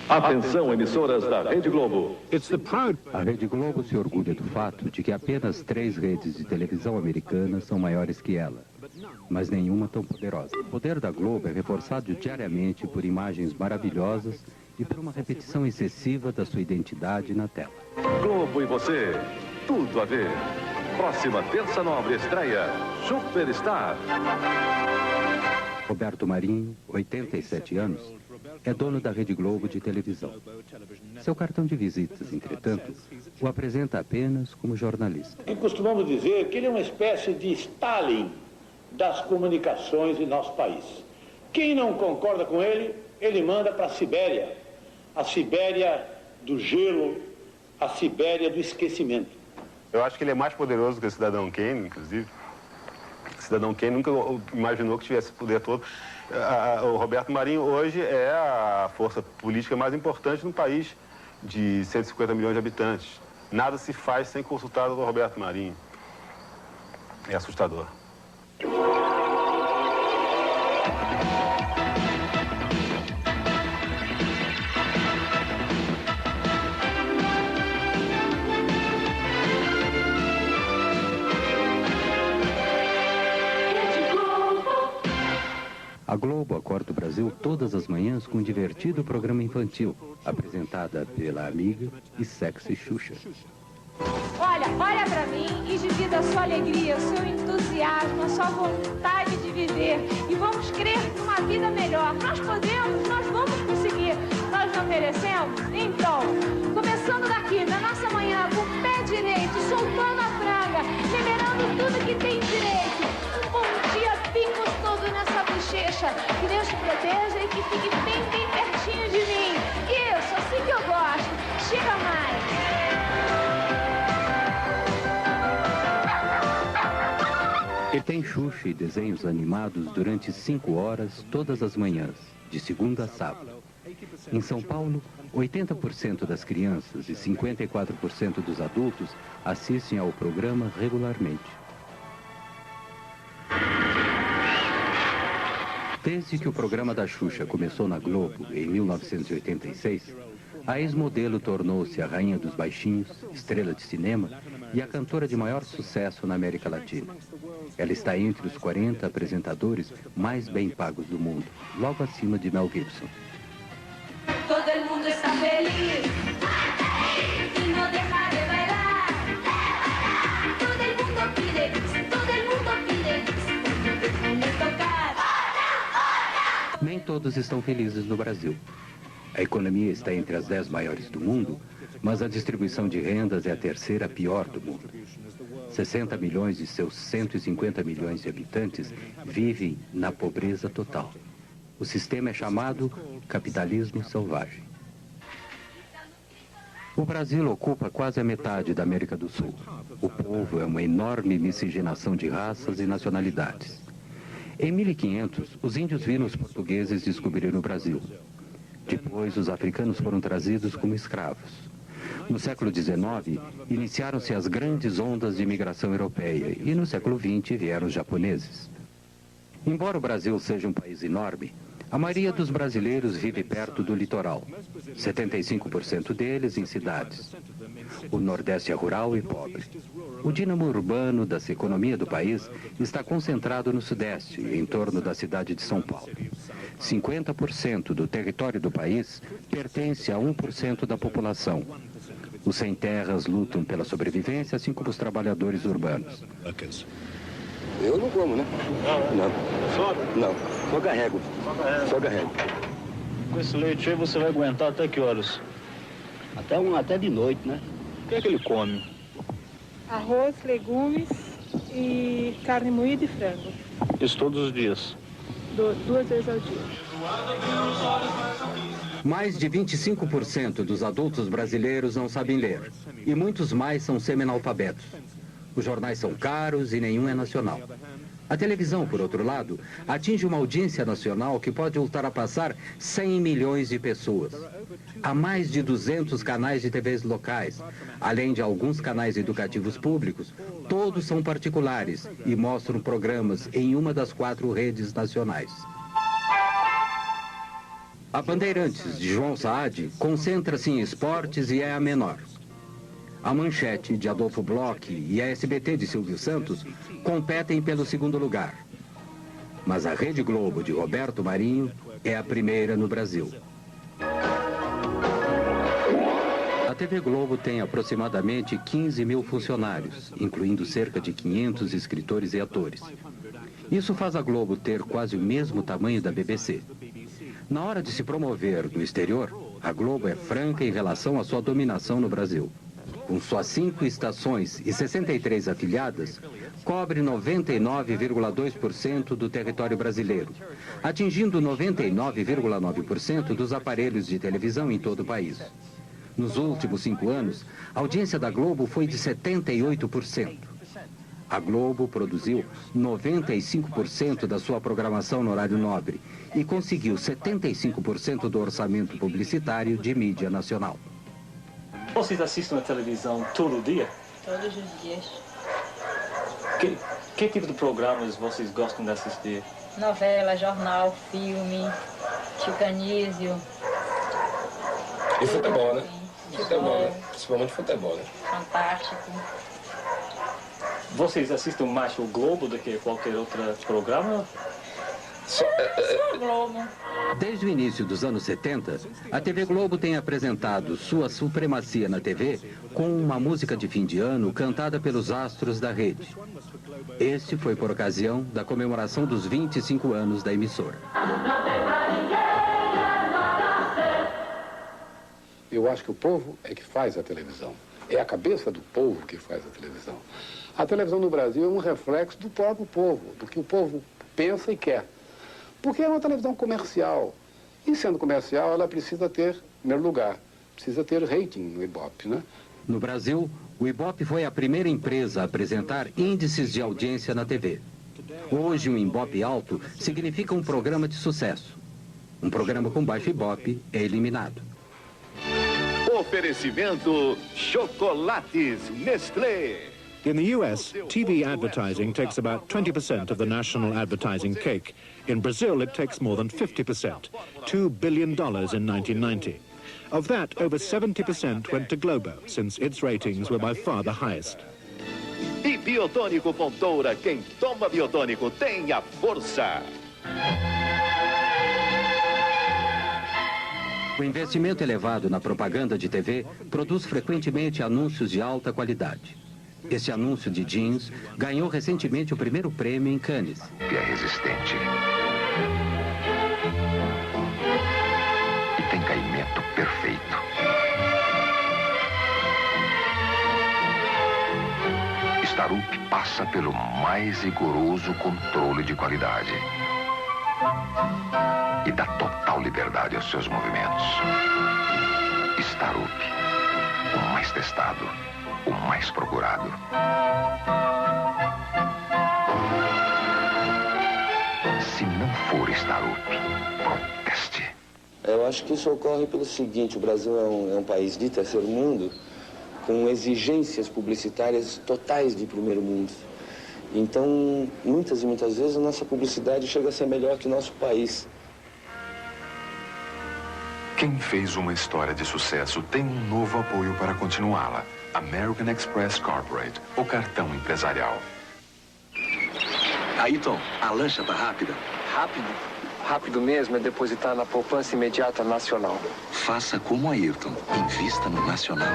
Atenção, emissoras da Rede Globo. A Rede Globo se orgulha do fato de que apenas 3 redes de televisão americanas são maiores que ela, mas nenhuma tão poderosa. O poder da Globo é reforçado diariamente por imagens maravilhosas e por uma repetição excessiva da sua identidade na tela. Globo e você, tudo a ver. Próxima terça nobre estreia, Superstar. Roberto Marinho, 87 anos, é dono da Rede Globo de televisão. Seu cartão de visitas, entretanto, o apresenta apenas como jornalista. E costumamos dizer que ele é uma espécie de Stalin das comunicações em nosso país. Quem não concorda com ele, ele manda para a Sibéria do gelo, a Sibéria do esquecimento. Eu acho que ele é mais poderoso que o Cidadão Kane, inclusive. O Cidadão Kane nunca imaginou que tivesse esse poder todo. O Roberto Marinho hoje é a força política mais importante no país de 150 milhões de habitantes. Nada se faz sem consultar o Roberto Marinho. É assustador. A Globo acorda o Brasil todas as manhãs com um divertido programa infantil, apresentada pela amiga e sexy Xuxa. Olha pra mim e divida a sua alegria, o seu entusiasmo, a sua vontade de viver. E vamos crer numa vida melhor. Nós podemos, nós vamos conseguir. Nós não merecemos? Então, começando daqui, na nossa manhã, com o pé direito, soltando a franga, liberando tudo que tem direito. Um bom dia bem gostoso nessa bochecha. Que Deus te proteja e que fique bem, bem pertinho de mim. Isso, assim que eu gosto. Chega mais. E tem Xuxa e desenhos animados durante 5 horas todas as manhãs, de segunda a sábado. Em São Paulo, 80% das crianças e 54% dos adultos assistem ao programa regularmente. Desde que o programa da Xuxa começou na Globo, em 1986, a ex-modelo tornou-se a rainha dos baixinhos, estrela de cinema e a cantora de maior sucesso na América Latina. Ela está entre os 40 apresentadores mais bem pagos do mundo, logo acima de Mel Gibson. Todo mundo está feliz e não deixa de bailar. Todo mundo pide, vamos tocar. Nem todos estão felizes no Brasil. A economia está entre as 10 maiores do mundo, mas a distribuição de rendas é a terceira pior do mundo. 60 milhões de seus 150 milhões de habitantes vivem na pobreza total. O sistema é chamado capitalismo selvagem. O Brasil ocupa quase a metade da América do Sul. O povo é uma enorme miscigenação de raças e nacionalidades. Em 1500, os índios viram os portugueses descobrir o Brasil. Depois, os africanos foram trazidos como escravos. No século XIX, iniciaram-se as grandes ondas de imigração europeia e no século XX vieram os japoneses. Embora o Brasil seja um país enorme, a maioria dos brasileiros vive perto do litoral, 75% deles em cidades. O Nordeste é rural e pobre. O dínamo urbano da economia do país está concentrado no Sudeste, em torno da cidade de São Paulo. 50% do território do país pertence a 1% da população. Os sem-terras lutam pela sobrevivência, assim como os trabalhadores urbanos. Eu não como, né? Não. Só? Não. Só carrego. Só carrego. Com esse leite aí você vai aguentar até que horas? Até de noite, né? O que é que ele come? Arroz, legumes e carne moída e frango. Isso todos os dias? 2 vezes ao dia. Mais de 25% dos adultos brasileiros não sabem ler. E muitos mais são semi-analfabetos. Os jornais são caros e nenhum é nacional. A televisão, por outro lado, atinge uma audiência nacional que pode ultrapassar 100 milhões de pessoas. Há mais de 200 canais de TVs locais, além de alguns canais educativos públicos. Todos são particulares e mostram programas em uma das 4 redes nacionais. A Bandeirantes, de João Saad, concentra-se em esportes e é a menor. A Manchete, de Adolfo Bloch, e a SBT, de Silvio Santos, competem pelo segundo lugar. Mas a Rede Globo, de Roberto Marinho, é a primeira no Brasil. A TV Globo tem aproximadamente 15 mil funcionários, incluindo cerca de 500 escritores e atores. Isso faz a Globo ter quase o mesmo tamanho da BBC. Na hora de se promover no exterior, a Globo é franca em relação à sua dominação no Brasil. Com só 5 estações e 63 afiliadas, cobre 99,2% do território brasileiro, atingindo 99,9% dos aparelhos de televisão em todo o país. Nos últimos 5 anos, a audiência da Globo foi de 78%. A Globo produziu 95% da sua programação no horário nobre e conseguiu 75% do orçamento publicitário de mídia nacional. Vocês assistem a televisão todo dia? Todos os dias. Que tipo de programas vocês gostam de assistir? Novela, jornal, filme, Chico Anísio. E futebol, né? Futebol, né? Principalmente futebol, né? Fantástico. Vocês assistem mais o Globo do que qualquer outro programa? Só o Globo. Desde o início dos anos 70, a TV Globo tem apresentado sua supremacia na TV com uma música de fim de ano cantada pelos astros da rede. Este foi por ocasião da comemoração dos 25 anos da emissora. Eu acho que o povo é que faz a televisão. É a cabeça do povo que faz a televisão. A televisão no Brasil é um reflexo do próprio povo, do que o povo pensa e quer. Porque é uma televisão comercial. E sendo comercial, ela precisa ter, em primeiro lugar, precisa ter rating no Ibope, né? No Brasil, o Ibope foi a primeira empresa a apresentar índices de audiência na TV. Hoje, um Ibope alto significa um programa de sucesso. Um programa com baixo Ibope é eliminado. Oferecimento Chocolates Nestlé. In the US, TV advertising takes about 20% of the national advertising cake. In Brazil, it takes more than 50%, $2 billion in 1990. Of that, over 70% went to Globo, since its ratings were by far the highest. E Biotônico Fontoura, quem toma Biotônico tem a força. O investimento elevado na propaganda de TV produz frequentemente anúncios de alta qualidade. Este anúncio de jeans ganhou recentemente o primeiro prêmio em Cannes. É resistente. E tem caimento perfeito. Starup passa pelo mais rigoroso controle de qualidade. E dá total liberdade aos seus movimentos. Starup, o mais testado, o mais procurado. Se não for Starup, proteste. Eu acho que isso ocorre pelo seguinte: o Brasil é um país de terceiro mundo, com exigências publicitárias totais de primeiro mundo. Então, muitas e muitas vezes, a nossa publicidade chega a ser melhor que o nosso país. Quem fez uma história de sucesso tem um novo apoio para continuá-la. American Express Corporate, o cartão empresarial. Ayrton, a lancha tá rápida? Rápido? Rápido mesmo é depositar na poupança imediata nacional. Faça como Ayrton, invista no Nacional.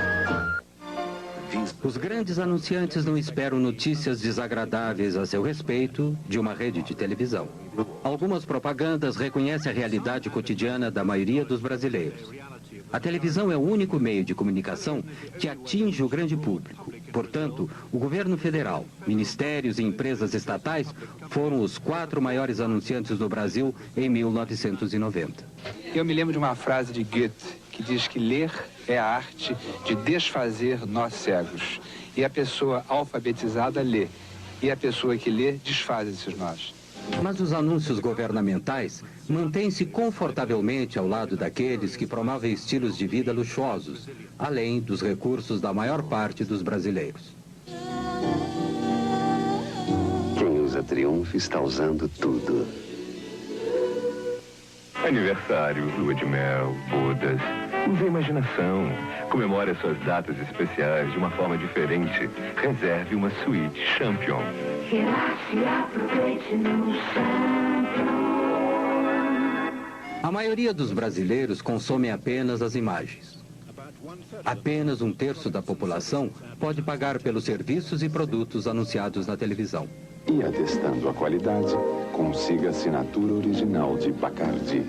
Os grandes anunciantes não esperam notícias desagradáveis a seu respeito de uma rede de televisão. Algumas propagandas reconhecem a realidade cotidiana da maioria dos brasileiros. A televisão é o único meio de comunicação que atinge o grande público. Portanto, o governo federal, ministérios e empresas estatais foram os 4 maiores anunciantes do Brasil em 1990. Eu me lembro de uma frase de Goethe, que diz que ler é a arte de desfazer nós cegos. E a pessoa alfabetizada lê, e a pessoa que lê desfaz esses nós. Mas os anúncios governamentais mantêm-se confortavelmente ao lado daqueles que promovem estilos de vida luxuosos, além dos recursos da maior parte dos brasileiros. Quem usa Triumph está usando tudo. Aniversário, lua de mel, bodas. Use a imaginação. Comemore as suas datas especiais de uma forma diferente. Reserve uma suíte Champion. Relaxe, aproveite no Champion. A maioria dos brasileiros consome apenas as imagens. Apenas 1/3 da população pode pagar pelos serviços e produtos anunciados na televisão. E atestando a qualidade, consiga a assinatura original de Bacardi.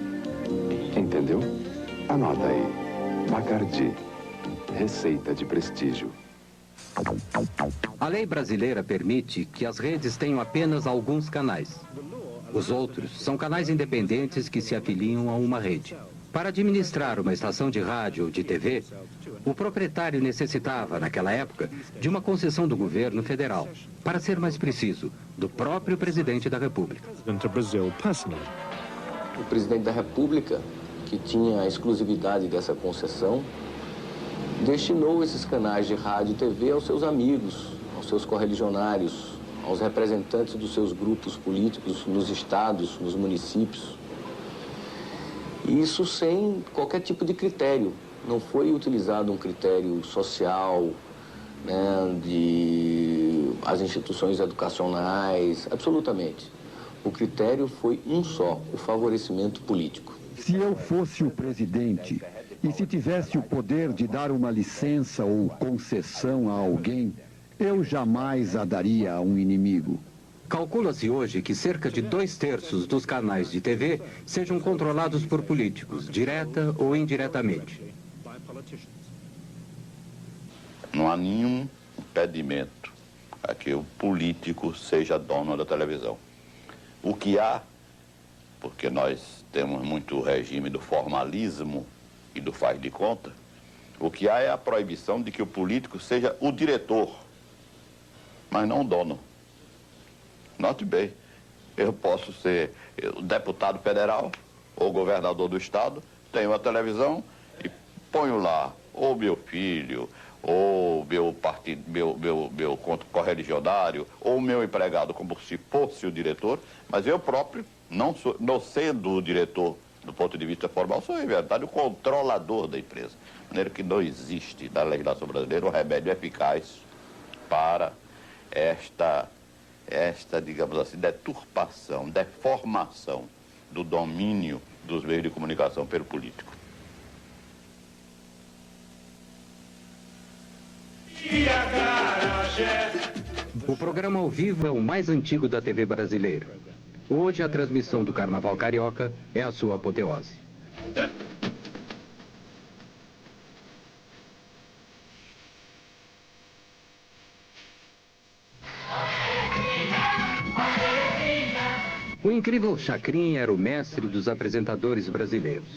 Entendeu? Anota aí. Bacardi. Receita de prestígio. A lei brasileira permite que as redes tenham apenas alguns canais. Os outros são canais independentes que se afiliam a uma rede. Para administrar uma estação de rádio ou de TV, o proprietário necessitava, naquela época, de uma concessão do governo federal. Para ser mais preciso, do próprio presidente da República. O presidente da República, que tinha a exclusividade dessa concessão, destinou esses canais de rádio e TV aos seus amigos, aos seus correligionários, aos representantes dos seus grupos políticos nos estados, nos municípios. E isso sem qualquer tipo de critério. Não foi utilizado um critério social, né, de as instituições educacionais, absolutamente. O critério foi um só, o favorecimento político. Se eu fosse o presidente e se tivesse o poder de dar uma licença ou concessão a alguém, eu jamais a daria a um inimigo. Calcula-se hoje que cerca de 2/3 dos canais de TV sejam controlados por políticos, direta ou indiretamente. Não há nenhum impedimento a que o político seja dono da televisão. O que há, porque nós temos muito regime do formalismo e do faz de conta, o que há é a proibição de que o político seja o diretor, mas não o dono. Note bem, eu posso ser deputado federal ou governador do estado, tenho uma televisão e ponho lá ou meu filho, ou meu partido, meu correligionário, ou meu empregado, como se fosse o diretor, mas eu próprio, não sendo o diretor do ponto de vista formal, sou, em verdade, o controlador da empresa. De maneira que não existe na legislação brasileira um remédio eficaz para esta, digamos assim, deturpação, deformação do domínio dos meios de comunicação pelo político. O programa ao vivo é o mais antigo da TV brasileira. Hoje, a transmissão do Carnaval Carioca é a sua apoteose. O incrível Chacrinha era o mestre dos apresentadores brasileiros.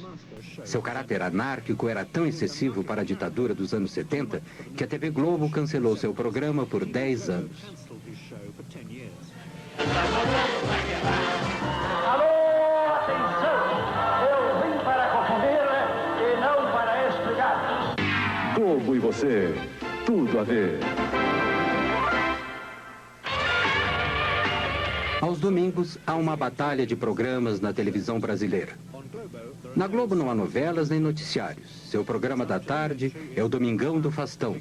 Seu caráter anárquico era tão excessivo para a ditadura dos anos 70 que a TV Globo cancelou seu programa por 10 anos. Alô, atenção! Eu vim para confundir e não para explicar. Globo e você, tudo a ver. Aos domingos, há uma batalha de programas na televisão brasileira. Na Globo não há novelas nem noticiários. Seu programa da tarde é o Domingão do Faustão.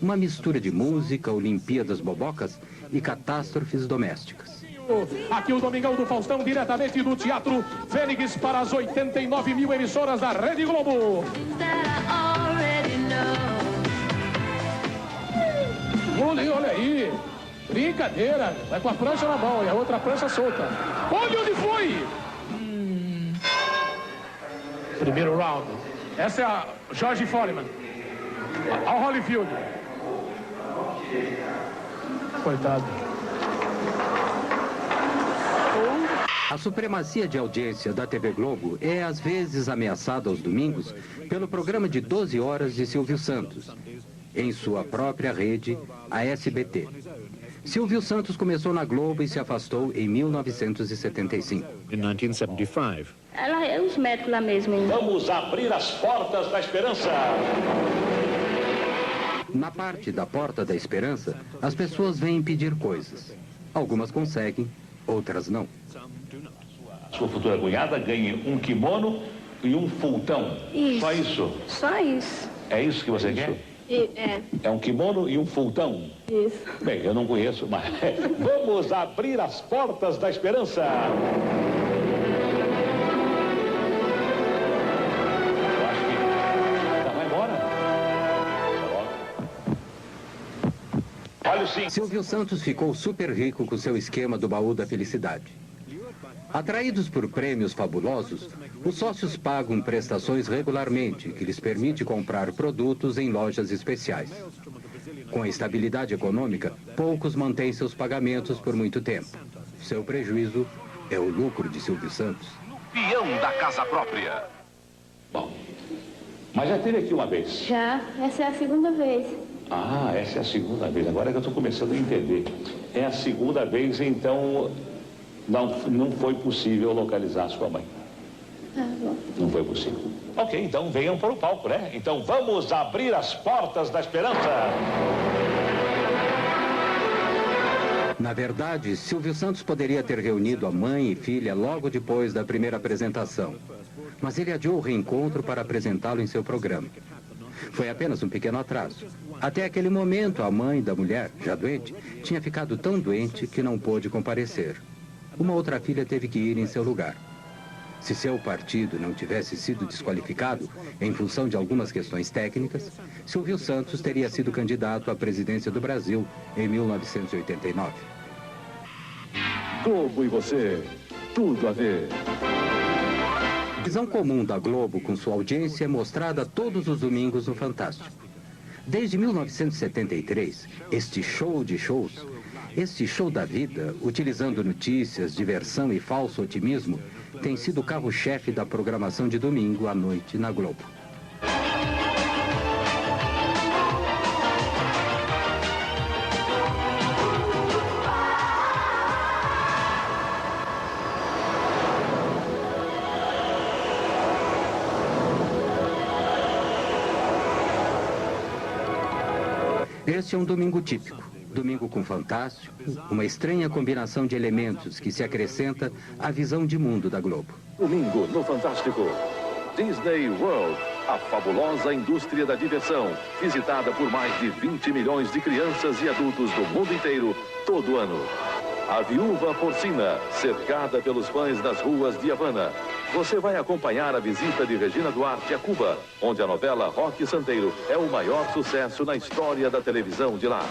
Uma mistura de música, Olimpíadas Bobocas e catástrofes domésticas. Aqui o Domingão do Faustão, diretamente do Teatro Fênix para as 89 mil emissoras da Rede Globo. Olha aí. Brincadeira, vai com a prancha na mão e a outra prancha solta. Olha onde foi! Primeiro round. Essa é a George Foreman. Ao Holyfield. Coitado. A supremacia de audiência da TV Globo é às vezes ameaçada aos domingos pelo programa de 12 horas de Silvio Santos, em sua própria rede, a SBT. Silvio Santos começou na Globo e se afastou em 1975. In 1975. Ela é os médicos lá mesmo, hein? Vamos abrir as portas da esperança. Na parte da Porta da Esperança, as pessoas vêm pedir coisas. Algumas conseguem, outras não. sua futura cunhada ganhe um kimono e um fultão. Isso. Só isso? Só isso. É isso que você quer? É um kimono e um fultão? Isso. Bem, eu não conheço, mas vamos abrir as portas da esperança. Eu acho que já vai embora. Olha sim. Silvio Santos ficou super rico com seu esquema do baú da felicidade. Atraídos por prêmios fabulosos, os sócios pagam prestações regularmente, que lhes permite comprar produtos em lojas especiais. Com a estabilidade econômica, poucos mantêm seus pagamentos por muito tempo. Seu prejuízo é o lucro de Silvio Santos. Peão da casa própria. Bom, mas já teve aqui uma vez. Já, essa é a segunda vez. Ah, essa é a segunda vez. Agora é que eu estou começando a entender. É a segunda vez, então não foi possível localizar sua mãe. Ah, bom. Não foi possível. Ok, então venham para o palco, né? Então vamos abrir as portas da esperança. Na verdade, Silvio Santos poderia ter reunido a mãe e filha logo depois da primeira apresentação. Mas ele adiou o reencontro para apresentá-lo em seu programa. Foi apenas um pequeno atraso. Até aquele momento, a mãe da mulher, já doente, tinha ficado tão doente que não pôde comparecer. Uma outra filha teve que ir em seu lugar. Se seu partido não tivesse sido desqualificado em função de algumas questões técnicas, Silvio Santos teria sido candidato à presidência do Brasil em 1989. Globo e você, tudo a ver. A visão comum da Globo com sua audiência é mostrada todos os domingos no Fantástico. Desde 1973, este show de shows, este show da vida, utilizando notícias, diversão e falso otimismo, tem sido o carro-chefe da programação de domingo à noite na Globo. Este é um domingo típico. Domingo com Fantástico, uma estranha combinação de elementos que se acrescenta à visão de mundo da Globo. Domingo no Fantástico. Disney World, a fabulosa indústria da diversão, visitada por mais de 20 milhões de crianças e adultos do mundo inteiro, todo ano. A Viúva Porcina, cercada pelos fãs das ruas de Havana. Você vai acompanhar a visita de Regina Duarte a Cuba, onde a novela Roque Santeiro é o maior sucesso na história da televisão de lá.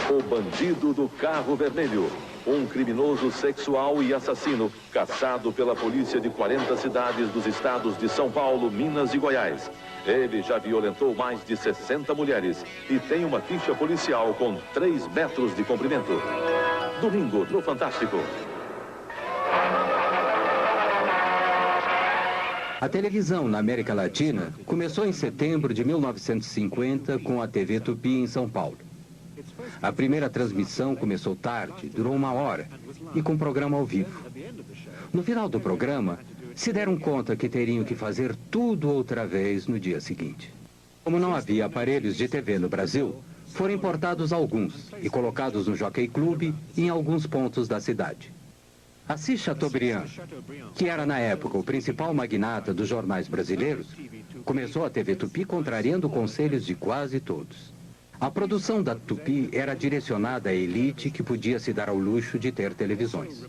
O Bandido do Carro Vermelho, um criminoso sexual e assassino caçado pela polícia de 40 cidades dos estados de São Paulo, Minas e Goiás. Ele já violentou mais de 60 mulheres e tem uma ficha policial com 3 metros de comprimento. Domingo no Fantástico. A televisão na América Latina começou em setembro de 1950 com a TV Tupi em São Paulo. A primeira transmissão começou tarde, durou 1 hora, e com programa ao vivo. No final do programa, se deram conta que teriam que fazer tudo outra vez no dia seguinte. Como não havia aparelhos de TV no Brasil, foram importados alguns e colocados no Jockey Club em alguns pontos da cidade. Assis Chateaubriand, que era na época o principal magnata dos jornais brasileiros, começou a TV Tupi contrariando conselhos de quase todos. A produção da Tupi era direcionada à elite que podia se dar ao luxo de ter televisões.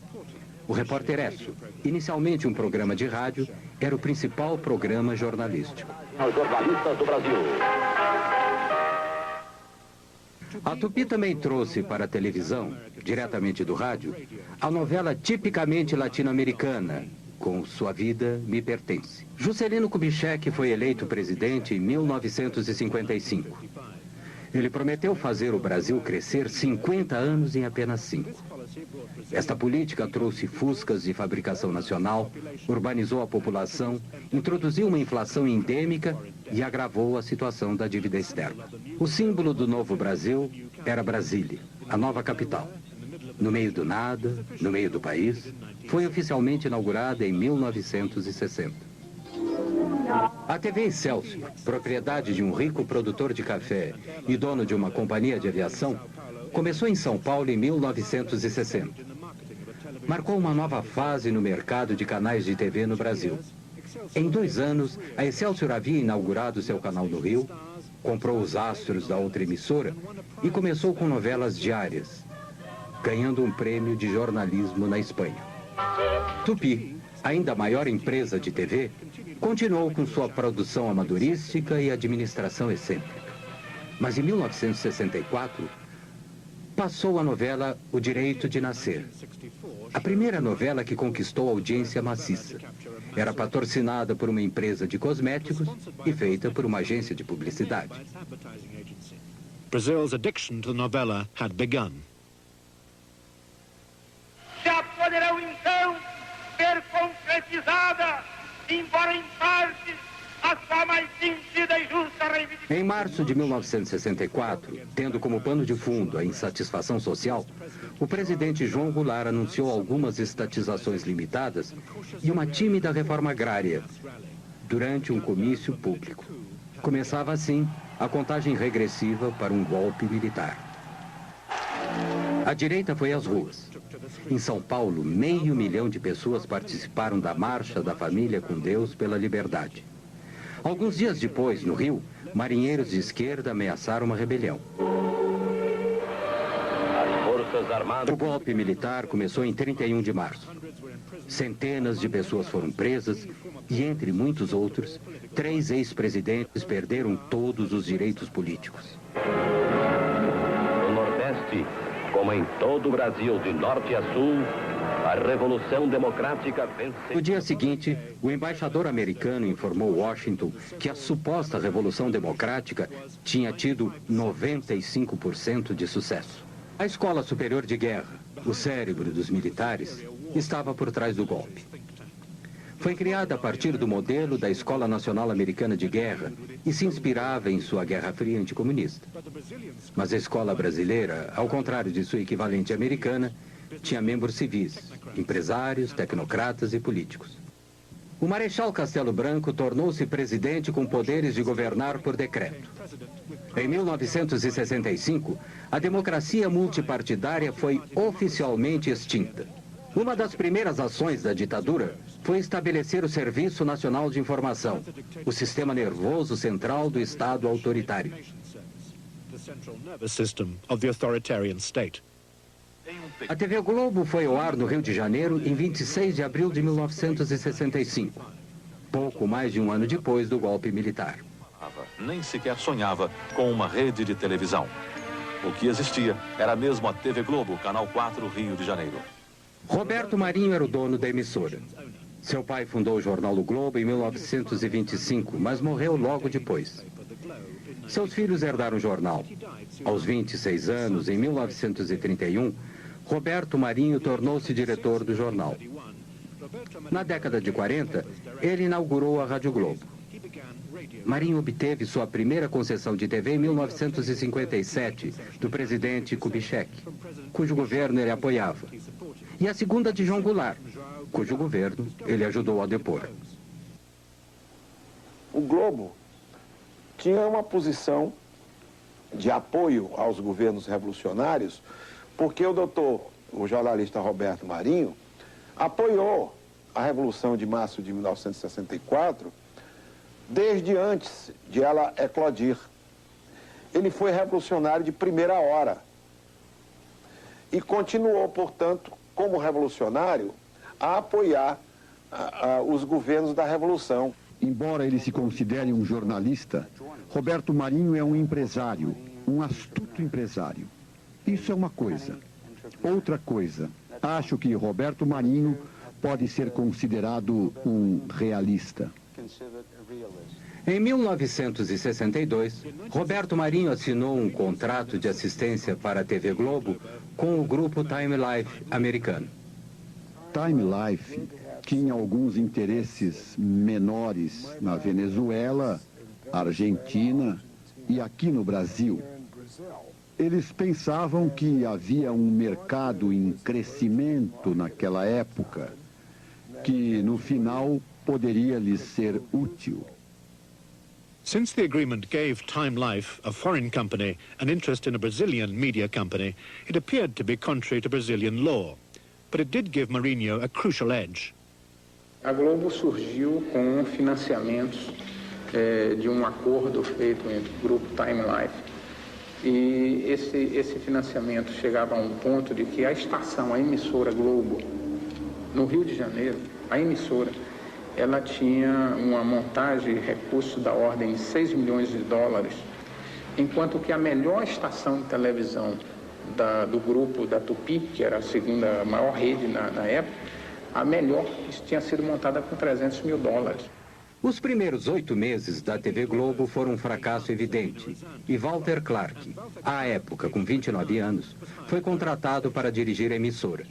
O Repórter Esso, inicialmente um programa de rádio, era o principal programa jornalístico. Os jornalistas do Brasil. A Tupi também trouxe para a televisão, diretamente do rádio, a novela tipicamente latino-americana, Com Sua Vida Me Pertence. Juscelino Kubitschek foi eleito presidente em 1955. Ele prometeu fazer o Brasil crescer 50 anos em apenas 5. Esta política trouxe fuscas de fabricação nacional, urbanizou a população, introduziu uma inflação endêmica e agravou a situação da dívida externa. O símbolo do novo Brasil era Brasília, a nova capital. No meio do nada, no meio do país, foi oficialmente inaugurada em 1960. A TV Excelsior, propriedade de um rico produtor de café e dono de uma companhia de aviação, começou em São Paulo em 1960. marcou uma nova fase no mercado de canais de TV no Brasil. Em 2 anos, a Excelsior havia inaugurado seu canal no Rio, comprou os astros da outra emissora e começou com novelas diárias, ganhando um prêmio de jornalismo na Espanha. Tupi, ainda a maior empresa de TV, continuou com sua produção amadorística e administração excêntrica. Mas em 1964, passou a novela O Direito de Nascer, a primeira novela que conquistou audiência maciça. Era patrocinada por uma empresa de cosméticos e feita por uma agência de publicidade. Brazil's addiction to the novela had begun. Já poderão então ser concretizada, embora em parte, a sua mais sentida e justa reivindicação. Em março de 1964, tendo como pano de fundo a insatisfação social, o presidente João Goulart anunciou algumas estatizações limitadas e uma tímida reforma agrária durante um comício público. Começava assim a contagem regressiva para um golpe militar. A direita foi às ruas. Em São Paulo, 500 mil de pessoas participaram da Marcha da Família com Deus pela Liberdade. Alguns dias depois, no Rio, marinheiros de esquerda ameaçaram uma rebelião. O golpe militar começou em 31 de março. Centenas de pessoas foram presas e, entre muitos outros, 3 ex-presidentes perderam todos os direitos políticos. No Nordeste, como em todo o Brasil, de norte a sul, a Revolução Democrática venceu. No dia seguinte, o embaixador americano informou Washington que a suposta Revolução Democrática tinha tido 95% de sucesso. A Escola Superior de Guerra, o cérebro dos militares, estava por trás do golpe. Foi criada a partir do modelo da Escola Nacional Americana de Guerra e se inspirava em sua Guerra Fria anticomunista. Mas a escola brasileira, ao contrário de sua equivalente americana, tinha membros civis, empresários, tecnocratas e políticos. O Marechal Castelo Branco tornou-se presidente com poderes de governar por decreto. Em 1965, a democracia multipartidária foi oficialmente extinta. Uma das primeiras ações da ditadura foi estabelecer o Serviço Nacional de Informação, o sistema nervoso central do Estado autoritário. A TV Globo foi ao ar no Rio de Janeiro em 26 de abril de 1965, pouco mais de um ano depois do golpe militar. Nem sequer sonhava com uma rede de televisão. O que existia era mesmo a TV Globo, Canal 4, Rio de Janeiro. Roberto Marinho era o dono da emissora. Seu pai fundou o jornal O Globo em 1925, mas morreu logo depois. Seus filhos herdaram o jornal. Aos 26 anos, em 1931, Roberto Marinho tornou-se diretor do jornal. Na década de 40, ele inaugurou a Rádio Globo. Marinho obteve sua primeira concessão de TV em 1957, do presidente Kubitschek, cujo governo ele apoiava, e a segunda de João Goulart, cujo governo ele ajudou a depor. O Globo tinha uma posição de apoio aos governos revolucionários, porque o jornalista Roberto Marinho, apoiou a Revolução de Março de 1964, desde antes de ela eclodir. Ele foi revolucionário de primeira hora e continuou, portanto, como revolucionário, a apoiar os governos da Revolução. Embora ele se considere um jornalista, Roberto Marinho é um empresário, um astuto empresário. Isso é uma coisa. Outra coisa, acho que Roberto Marinho pode ser considerado um realista. Em 1962, Roberto Marinho assinou um contrato de assistência para a TV Globo com o grupo Time Life americano. Time Life tinha alguns interesses menores na Venezuela, Argentina e aqui no Brasil. Eles pensavam que havia um mercado em crescimento naquela época, que no final poderia lhes ser útil. Since the agreement gave Time Life, a foreign company, an interest in a Brazilian media company, it appeared to be contrary to Brazilian law. but it did give Marinho a crucial edge. A Globo surgiu com financiamentos de um acordo feito entre o grupo Time Life. E esse financiamento chegava a um ponto de que a estação, a emissora Globo, no Rio de Janeiro, a emissora, ela tinha uma montagem e recursos da ordem de 6 milhões de dólares, enquanto que a melhor estação de televisão do grupo da Tupi, que era a segunda maior rede na época, a melhor tinha sido montada com 300 mil dólares. Os primeiros 8 meses da TV Globo foram um fracasso evidente e Walter Clark, à época com 29 anos, foi contratado para dirigir a emissora.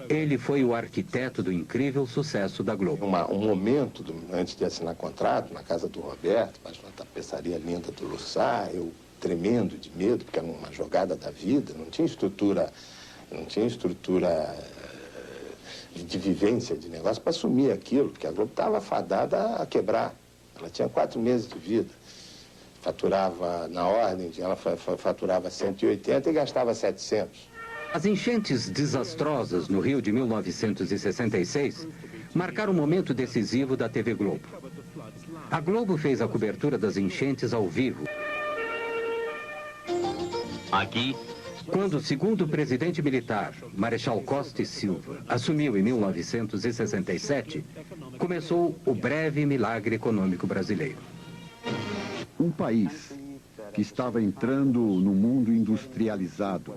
Ele foi o arquiteto do incrível sucesso da Globo. Um momento, antes de assinar contrato, na casa do Roberto, uma tapeçaria linda do Lussá, eu tremendo de medo, porque era uma jogada da vida, não tinha estrutura de vivência de negócio para assumir aquilo, porque a Globo estava fadada a quebrar. Ela tinha 4 meses de vida. Faturava, na ordem, ela faturava 180 e gastava 700. As enchentes desastrosas no Rio de 1966 marcaram um momento decisivo da TV Globo. A Globo fez a cobertura das enchentes ao vivo. Aqui, quando o segundo presidente militar, Marechal Costa e Silva, assumiu em 1967, começou o breve milagre econômico brasileiro. Um país que estava entrando no mundo industrializado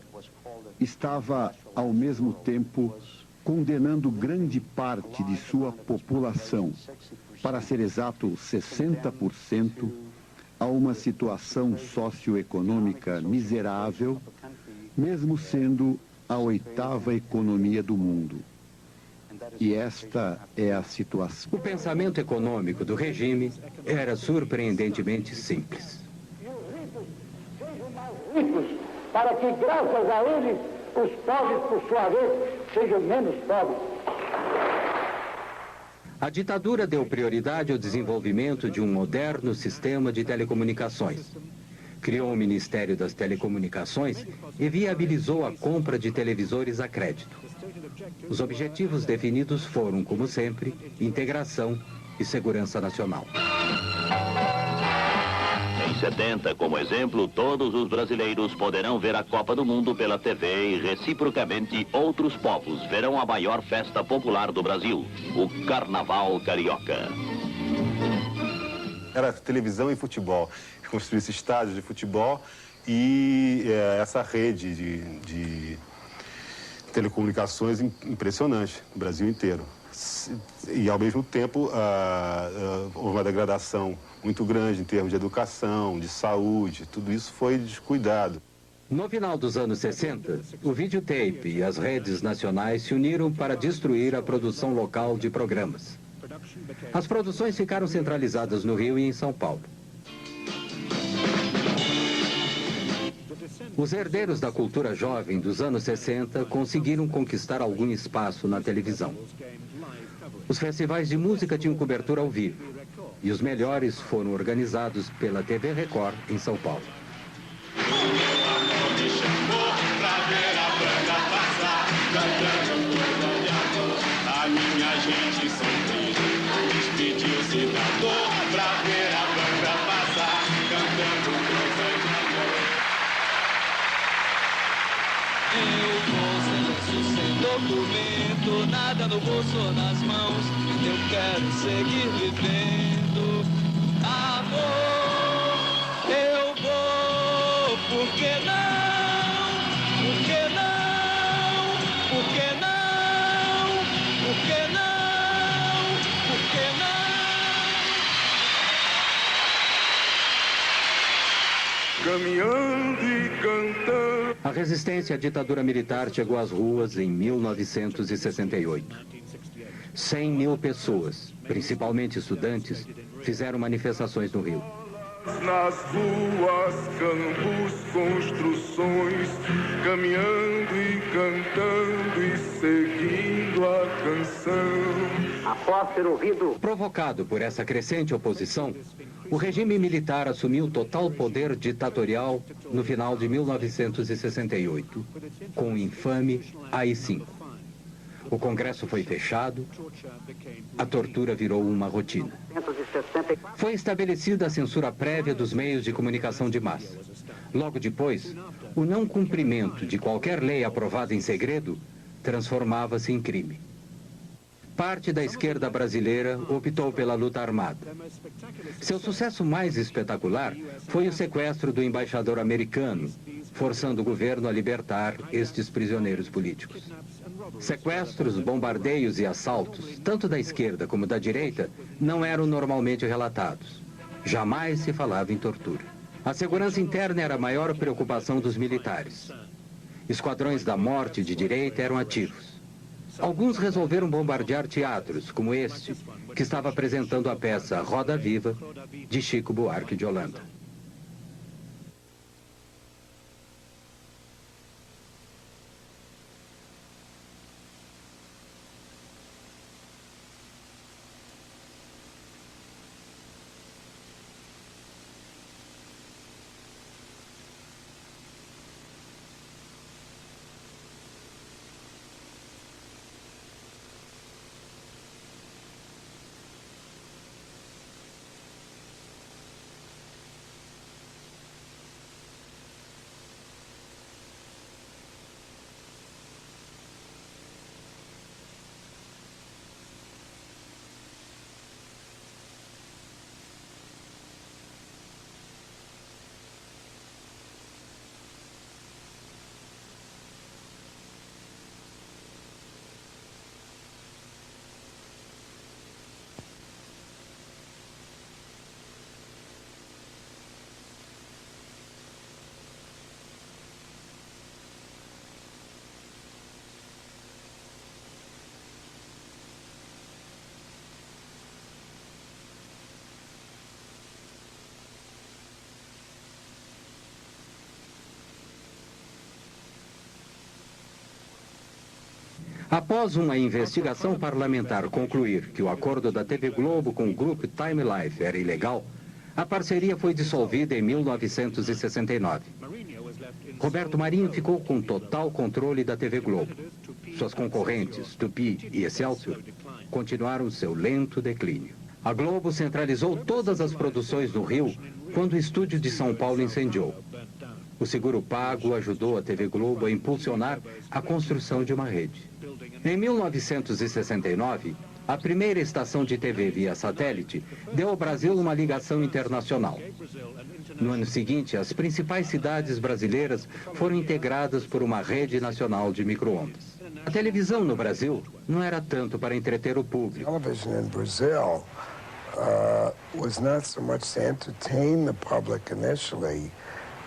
estava, ao mesmo tempo, condenando grande parte de sua população, para ser exato, 60%, a uma situação socioeconômica miserável, mesmo sendo a 8ª economia do mundo. E esta é a situação. O pensamento econômico do regime era surpreendentemente simples. Ricos, para que, graças a eles, os pobres, por sua vez, sejam menos pobres. A ditadura deu prioridade ao desenvolvimento de um moderno sistema de telecomunicações. Criou o Ministério das Telecomunicações e viabilizou a compra de televisores a crédito. Os objetivos definidos foram, como sempre, integração e segurança nacional. Em 70, como exemplo, todos os brasileiros poderão ver a Copa do Mundo pela TV e, reciprocamente, outros povos verão a maior festa popular do Brasil, o Carnaval Carioca. Era televisão e futebol. Construísse estádios de futebol e essa rede de telecomunicações impressionante no Brasil inteiro. E, ao mesmo tempo, houve uma degradação muito grande em termos de educação, de saúde, tudo isso foi descuidado. No final dos anos 60, o videotape e as redes nacionais se uniram para destruir a produção local de programas. As produções ficaram centralizadas no Rio e em São Paulo. Os herdeiros da cultura jovem dos anos 60 conseguiram conquistar algum espaço na televisão. Os festivais de música tinham cobertura ao vivo, e os melhores foram organizados pela TV Record em São Paulo. A minha gente sorriu, despediu-se da dor pra ver a banda passar, cantando coisas de amor. Eu vou sem lenço, sem documento, nada no bolso ou nas mãos. Eu quero seguir vivendo. Amor, eu vou, por que não? Por que não? Por que não? Por que não? Por que não? Caminhando e cantando. A resistência à ditadura militar chegou às ruas em 1968. 100 mil pessoas, principalmente estudantes, fizeram manifestações no Rio. Nas ruas, campos, construções, caminhando e cantando e seguindo a canção. Após ser ouvido. Provocado por essa crescente oposição, o regime militar assumiu total poder ditatorial no final de 1968, com o infame AI-5. O Congresso foi fechado, a tortura virou uma rotina. Foi estabelecida a censura prévia dos meios de comunicação de massa. Logo depois, o não cumprimento de qualquer lei aprovada em segredo transformava-se em crime. Parte da esquerda brasileira optou pela luta armada. Seu sucesso mais espetacular foi o sequestro do embaixador americano, forçando o governo a libertar estes prisioneiros políticos. Sequestros, bombardeios e assaltos, tanto da esquerda como da direita, não eram normalmente relatados. Jamais se falava em tortura. A segurança interna era a maior preocupação dos militares. Esquadrões da morte de direita eram ativos. Alguns resolveram bombardear teatros, como este, que estava apresentando a peça Roda Viva, de Chico Buarque de Holanda. Após uma investigação parlamentar concluir que o acordo da TV Globo com o grupo Time Life era ilegal, a parceria foi dissolvida em 1969. Roberto Marinho ficou com total controle da TV Globo. Suas concorrentes, Tupi e Excelsior, continuaram seu lento declínio. A Globo centralizou todas as produções no Rio quando o estúdio de São Paulo incendiou. O seguro pago ajudou a TV Globo a impulsionar a construção de uma rede. Em 1969, a primeira estação de TV via satélite deu ao Brasil uma ligação internacional. No ano seguinte, as principais cidades brasileiras foram integradas por uma rede nacional de micro-ondas. A televisão no Brasil não era tanto para entreter o público. Television in Brazil was not so much to entertain the public initially.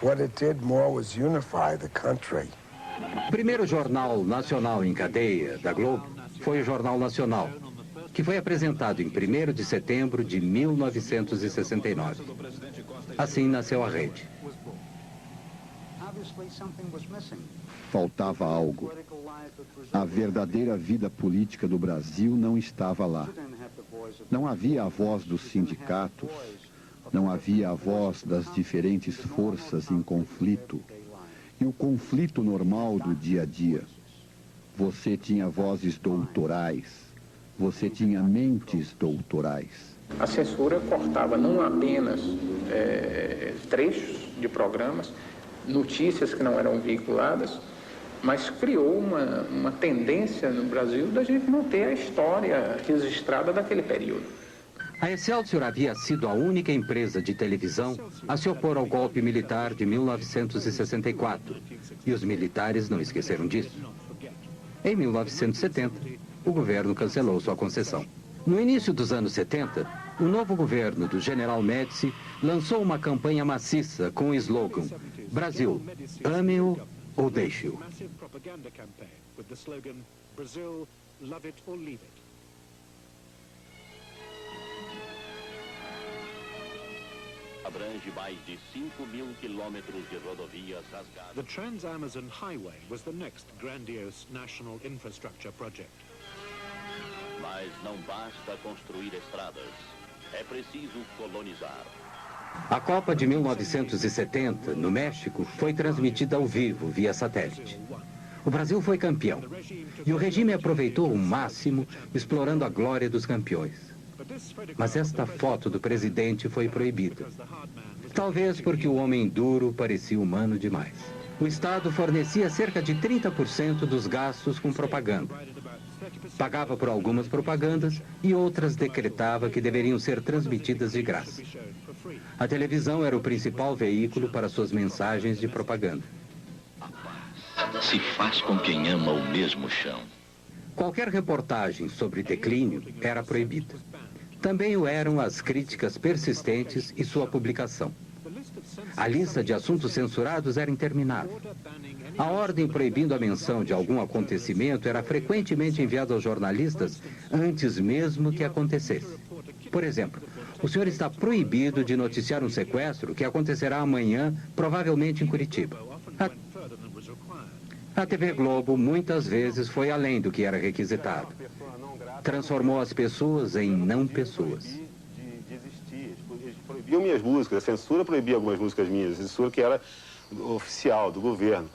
What it did more was unify the country. O primeiro jornal nacional em cadeia da Globo foi o Jornal Nacional, que foi apresentado em 1º de setembro de 1969. Assim nasceu a rede. Faltava algo. A verdadeira vida política do Brasil não estava lá. Não havia a voz dos sindicatos, não havia a voz das diferentes forças em conflito. E o conflito normal do dia a dia. Você tinha vozes doutorais, você tinha mentes doutorais. A censura cortava não apenas trechos de programas, notícias que não eram veiculadas, mas criou uma tendência no Brasil da gente não ter a história registrada daquele período. A Excelsior havia sido a única empresa de televisão a se opor ao golpe militar de 1964, e os militares não esqueceram disso. Em 1970, o governo cancelou sua concessão. No início dos anos 70, o novo governo do General Médici lançou uma campanha maciça com o slogan Brasil, ame-o ou deixe-o. Abrange mais de 5.000 quilômetros de rodovias rasgadas. The Trans-Amazon Highway was the next grandiose national infrastructure project. Mas não basta construir estradas, é preciso colonizar. A Copa de 1970, no México, foi transmitida ao vivo, via satélite. O Brasil foi campeão, e o regime aproveitou o máximo, explorando a glória dos campeões. Mas esta foto do presidente foi proibida. Talvez porque o homem duro parecia humano demais. O Estado fornecia cerca de 30% dos gastos com propaganda. Pagava por algumas propagandas e outras decretava que deveriam ser transmitidas de graça. A televisão era o principal veículo para suas mensagens de propaganda. Se faz com quem ama o mesmo chão. Qualquer reportagem sobre declínio era proibida. Também o eram as críticas persistentes e sua publicação. A lista de assuntos censurados era interminável. A ordem proibindo a menção de algum acontecimento era frequentemente enviada aos jornalistas antes mesmo que acontecesse. Por exemplo, o senhor está proibido de noticiar um sequestro que acontecerá amanhã, provavelmente em Curitiba. A TV Globo muitas vezes foi além do que era requisitado. Transformou as pessoas em não pessoas. Proibiam minhas músicas, a censura proibia algumas músicas minhas, a censura que era oficial, do governo.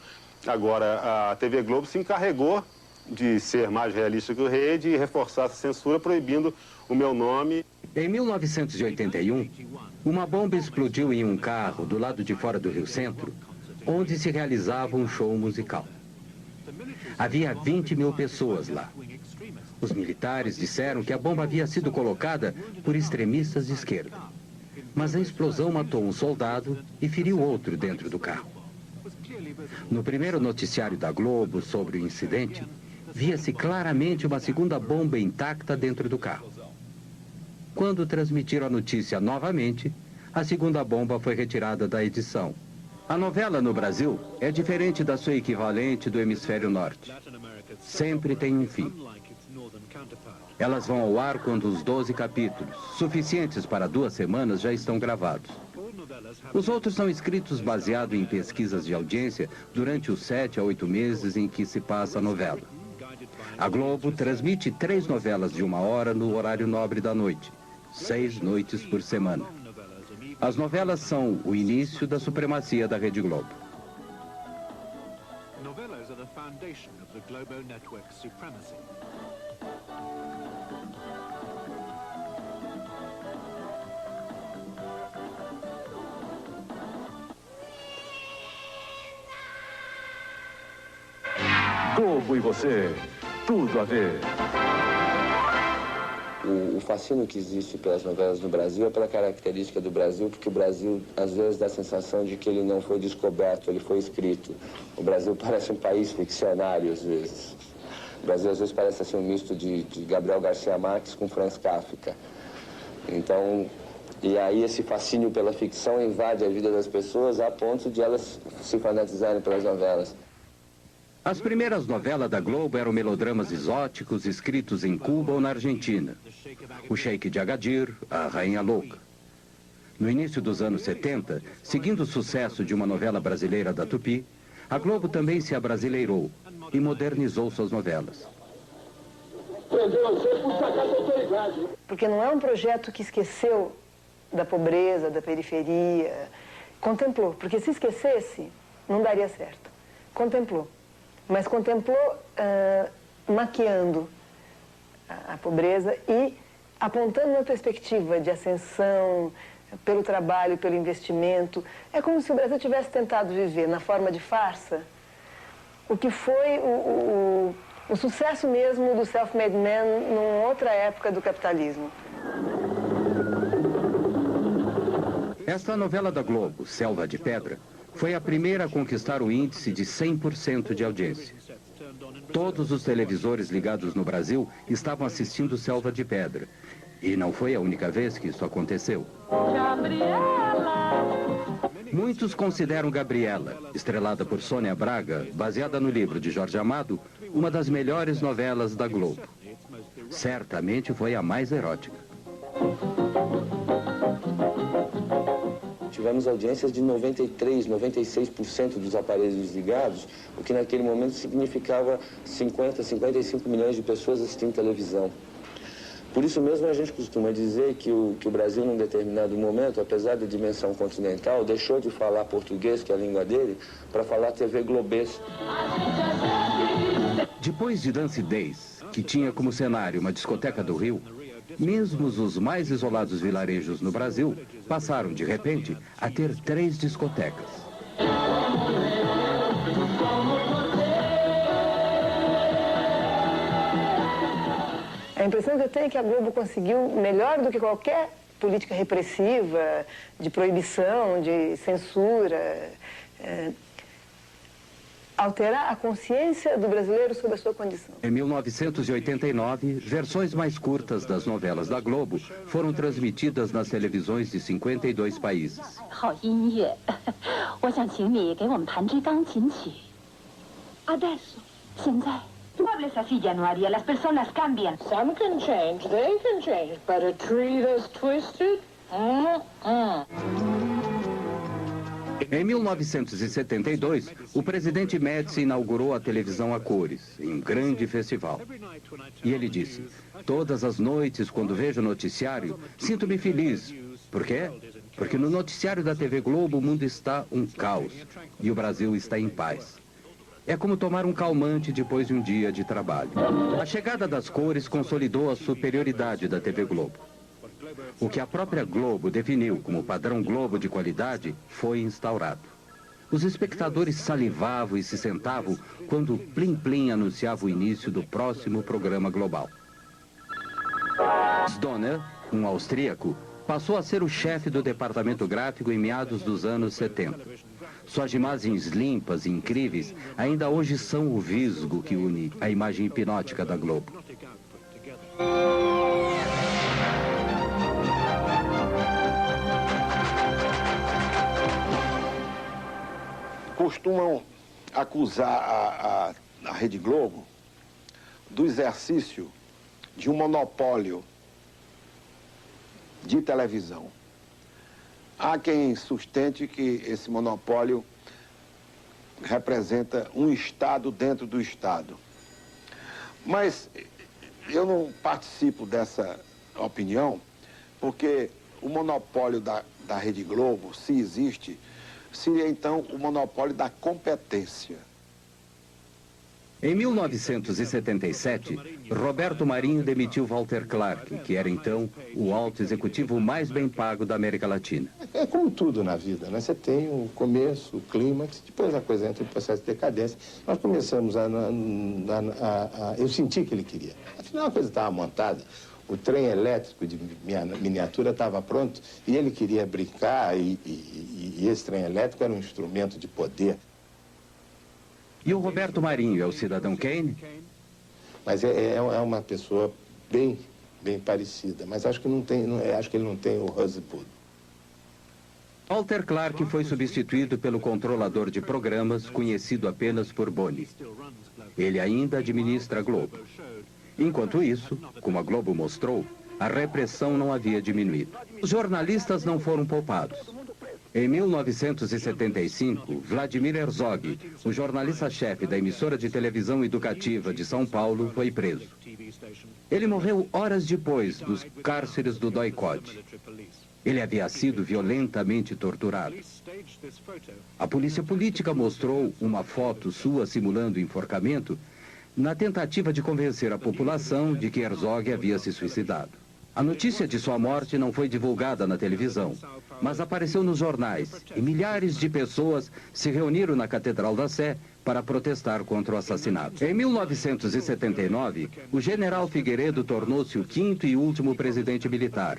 Agora, a TV Globo se encarregou de ser mais realista que o rei, de reforçar essa censura, proibindo o meu nome. Em 1981, uma bomba explodiu em um carro do lado de fora do Rio Centro, onde se realizava um show musical. Havia 20 mil pessoas lá. Os militares disseram que a bomba havia sido colocada por extremistas de esquerda. Mas a explosão matou um soldado e feriu outro dentro do carro. No primeiro noticiário da Globo sobre o incidente, via-se claramente uma segunda bomba intacta dentro do carro. Quando transmitiram a notícia novamente, a segunda bomba foi retirada da edição. A novela no Brasil é diferente da sua equivalente do hemisfério norte. Sempre tem um fim. Elas vão ao ar quando os 12 capítulos, suficientes para 2 semanas, já estão gravados. Os outros são escritos baseado em pesquisas de audiência durante os 7 a 8 meses em que se passa a novela. A Globo transmite 3 novelas de 1 hora no horário nobre da noite, 6 noites por semana. As novelas são o início da supremacia da Rede Globo. Novelas are the foundation of the Globo network's supremacy. Globo e você, tudo a ver. O fascínio que existe pelas novelas no Brasil é pela característica do Brasil, porque o Brasil, às vezes, dá a sensação de que ele não foi descoberto, ele foi escrito. O Brasil parece um país ficcionário, às vezes. O Brasil, às vezes, parece assim, um misto de Gabriel Garcia Marques com Franz Kafka. Então, e aí esse fascínio pela ficção invade a vida das pessoas a ponto de elas se fanatizarem pelas novelas. As primeiras novelas da Globo eram melodramas exóticos escritos em Cuba ou na Argentina. O Sheik de Agadir, a Rainha Louca. No início dos anos 70, seguindo o sucesso de uma novela brasileira da Tupi, a Globo também se abrasileirou e modernizou suas novelas. Porque não é um projeto que esqueceu da pobreza, da periferia. Contemplou, porque se esquecesse, não daria certo. Contemplou. Mas contemplou maquiando a pobreza e apontando uma perspectiva de ascensão pelo trabalho, pelo investimento. É como se o Brasil tivesse tentado viver na forma de farsa o que foi o sucesso mesmo do self-made man numa outra época do capitalismo. Esta novela da Globo, Selva de Pedra, foi a primeira a conquistar o índice de 100% de audiência. Todos os televisores ligados no Brasil estavam assistindo Selva de Pedra. E não foi a única vez que isso aconteceu. Muitos consideram Gabriela, estrelada por Sônia Braga, baseada no livro de Jorge Amado, uma das melhores novelas da Globo. Certamente foi a mais erótica. Tivemos audiências de 93%, 96% dos aparelhos desligados, o que naquele momento significava 50, 55 milhões de pessoas assistindo televisão. Por isso mesmo a gente costuma dizer que o Brasil, num determinado momento, apesar da dimensão continental, deixou de falar português, que é a língua dele, para falar TV globês. Depois de Dance Days, que tinha como cenário uma discoteca do Rio, mesmo os mais isolados vilarejos no Brasil passaram, de repente, a ter 3 discotecas. A impressão que eu tenho é que a Globo conseguiu, melhor do que qualquer política repressiva, de proibição, de censura, alterar a consciência do brasileiro sobre a sua condição. Em 1989, versões mais curtas das novelas da Globo foram transmitidas nas televisões de 52 países. Muebles así, Januaria. Las personas cambian. Some can change, they can change, but a tree that's twisted? Em 1972, o presidente Médici inaugurou a televisão a cores, em um grande festival. E ele disse: todas as noites, quando vejo o noticiário, sinto-me feliz. Por quê? Porque no noticiário da TV Globo o mundo está um caos e o Brasil está em paz. É como tomar um calmante depois de um dia de trabalho. A chegada das cores consolidou a superioridade da TV Globo. O que a própria Globo definiu como padrão Globo de qualidade foi instaurado. Os espectadores salivavam e se sentavam quando o Plim Plim anunciava o início do próximo programa global. Donner, um austríaco, passou a ser o chefe do departamento gráfico em meados dos anos 70. Suas imagens limpas e incríveis ainda hoje são o visgo que une a imagem hipnótica da Globo. Costumam acusar a Rede Globo do exercício de um monopólio de televisão. Há quem sustente que esse monopólio representa um Estado dentro do Estado. Mas eu não participo dessa opinião, porque o monopólio da Rede Globo, se existe, seria então o monopólio da competência. Em 1977, Roberto Marinho demitiu Walter Clark, que era então o alto executivo mais bem pago da América Latina. É como tudo na vida, né? Você tem o começo, o clímax, depois a coisa entra em processo de decadência. Nós começamos eu senti que ele queria. Afinal, a coisa estava montada. O trem elétrico de miniatura estava pronto e ele queria brincar e esse trem elétrico era um instrumento de poder. E o Roberto Marinho é o cidadão Kane? Mas é uma pessoa bem parecida, mas acho que ele não tem o Rosebud. Walter Clark foi substituído pelo controlador de programas, conhecido apenas por Boni. Ele ainda administra a Globo. Enquanto isso, como a Globo mostrou, a repressão não havia diminuído. Os jornalistas não foram poupados. Em 1975, Vladimir Herzog, o jornalista-chefe da emissora de televisão educativa de São Paulo, foi preso. Ele morreu horas depois dos cárceres do Doikod. Ele havia sido violentamente torturado. A polícia política mostrou uma foto sua simulando enforcamento na tentativa de convencer a população de que Herzog havia se suicidado. A notícia de sua morte não foi divulgada na televisão, mas apareceu nos jornais e milhares de pessoas se reuniram na Catedral da Sé para protestar contra o assassinato. Em 1979, o general Figueiredo tornou-se o 5º e último presidente militar.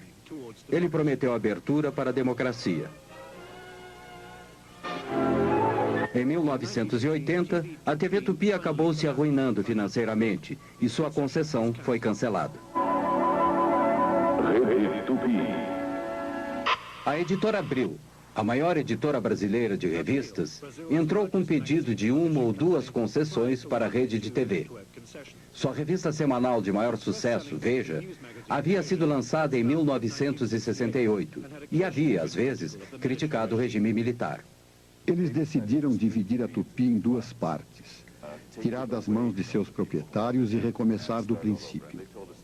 Ele prometeu abertura para a democracia. Em 1980, a TV Tupi acabou se arruinando financeiramente e sua concessão foi cancelada. A editora Abril, a maior editora brasileira de revistas, entrou com pedido de 1 ou 2 concessões para a rede de TV. Sua revista semanal de maior sucesso, Veja, havia sido lançada em 1968 e havia, às vezes, criticado o regime militar. Eles decidiram dividir a Tupi em 2 partes, tirar das mãos de seus proprietários e recomeçar do princípio.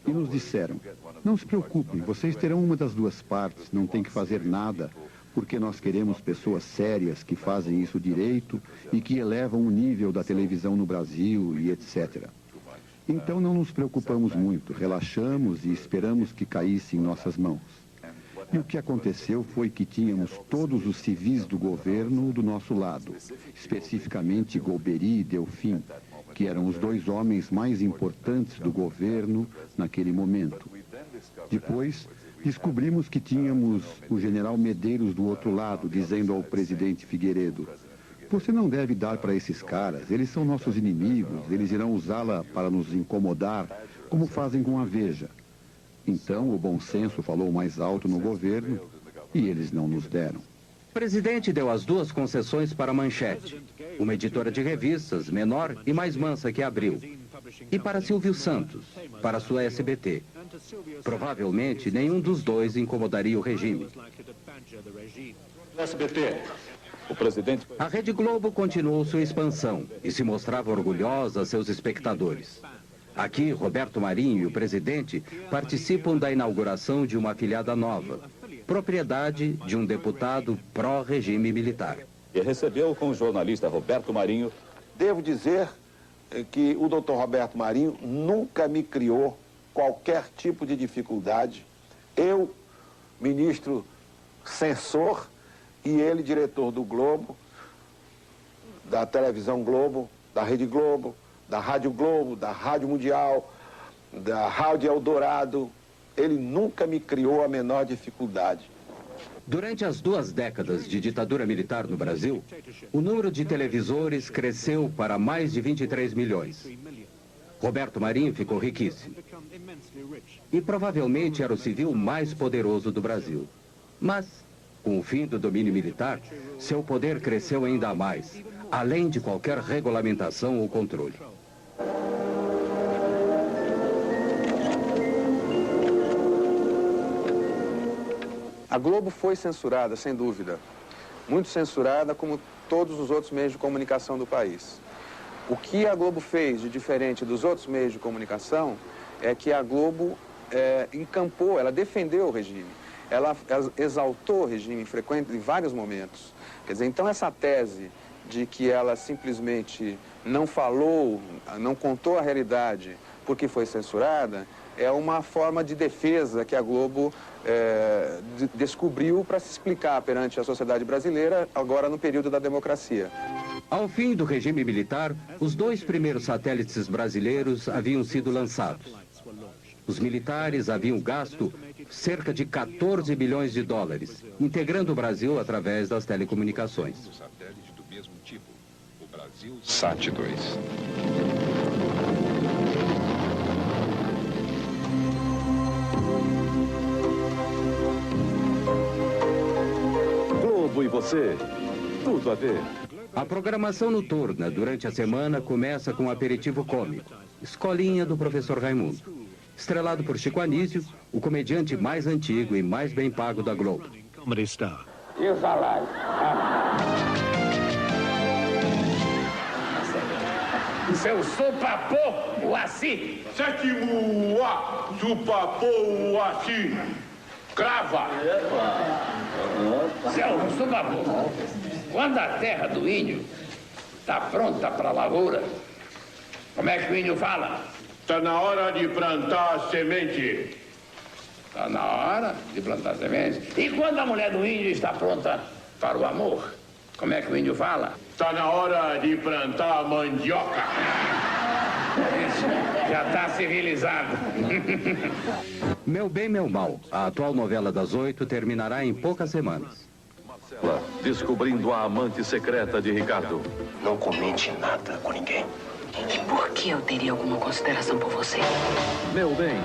e nos disseram: não se preocupem, vocês terão uma das duas partes, não tem que fazer nada, porque nós queremos pessoas sérias que fazem isso direito e que elevam o nível da televisão no Brasil e etc. Então não nos preocupamos muito, relaxamos e esperamos que caísse em nossas mãos. E o que aconteceu foi que tínhamos todos os civis do governo do nosso lado, especificamente Golbery e Delfim, que eram os dois homens mais importantes do governo naquele momento. Depois, descobrimos que tínhamos o general Medeiros do outro lado, dizendo ao presidente Figueiredo: você não deve dar para esses caras, eles são nossos inimigos, eles irão usá-la para nos incomodar, como fazem com a Veja. Então, o bom senso falou mais alto no governo e eles não nos deram. O presidente deu as duas concessões para a Manchete, uma editora de revistas menor e mais mansa que Abril, e para Silvio Santos, para sua SBT. Provavelmente, nenhum dos dois incomodaria o regime. SBT. O presidente... A Rede Globo continuou sua expansão e se mostrava orgulhosa a seus espectadores. Aqui, Roberto Marinho e o presidente participam da inauguração de uma afiliada nova, propriedade de um deputado pró-regime militar. E recebeu com o jornalista Roberto Marinho. Devo dizer que o doutor Roberto Marinho nunca me criou qualquer tipo de dificuldade. Eu, ministro censor, e ele, diretor do Globo, da televisão Globo, da Rede Globo, da Rádio Globo, da Rádio Mundial, da Rádio Eldorado. Ele nunca me criou a menor dificuldade. Durante as 2 décadas de ditadura militar no Brasil, o número de televisores cresceu para mais de 23 milhões. Roberto Marinho ficou riquíssimo. E provavelmente era o civil mais poderoso do Brasil. Mas, com o fim do domínio militar, seu poder cresceu ainda mais, além de qualquer regulamentação ou controle. A Globo foi censurada, sem dúvida. Muito censurada, como todos os outros meios de comunicação do país. O que a Globo fez de diferente dos outros meios de comunicação é que a Globo encampou, ela defendeu o regime. Ela exaltou o regime em vários momentos. Quer dizer, então essa tese de que ela simplesmente não falou, não contou a realidade porque foi censurada, é uma forma de defesa que a Globo descobriu para se explicar perante a sociedade brasileira, agora no período da democracia. Ao fim do regime militar, os 2 primeiros satélites brasileiros haviam sido lançados. Os militares haviam gasto cerca de 14 bilhões de dólares, integrando o Brasil através das telecomunicações. Satélite do mesmo tipo, o Brasil Sat-2. Globo e você, tudo a ver. A programação noturna durante a semana começa com um aperitivo cômico, Escolinha do Professor Raimundo. Estrelado por Chico Anísio, o comediante mais antigo e mais bem pago da Globo. E o salário? Seu supapô, o Assi. Sétimo A, supapô, o Assi. Crava. Seu supapô, quando a terra do índio está pronta para a lavoura, como é que o índio fala? Está na hora de plantar a semente. Está na hora de plantar semente. E quando a mulher do índio está pronta para o amor, como é que o índio fala? Está na hora de plantar a mandioca. Isso, já está civilizado. Meu Bem, Meu Mal, a atual novela das 8, terminará em poucas semanas. Descobrindo a amante secreta de Ricardo. Não comente nada com ninguém. E por que eu teria alguma consideração por você? Meu Bem,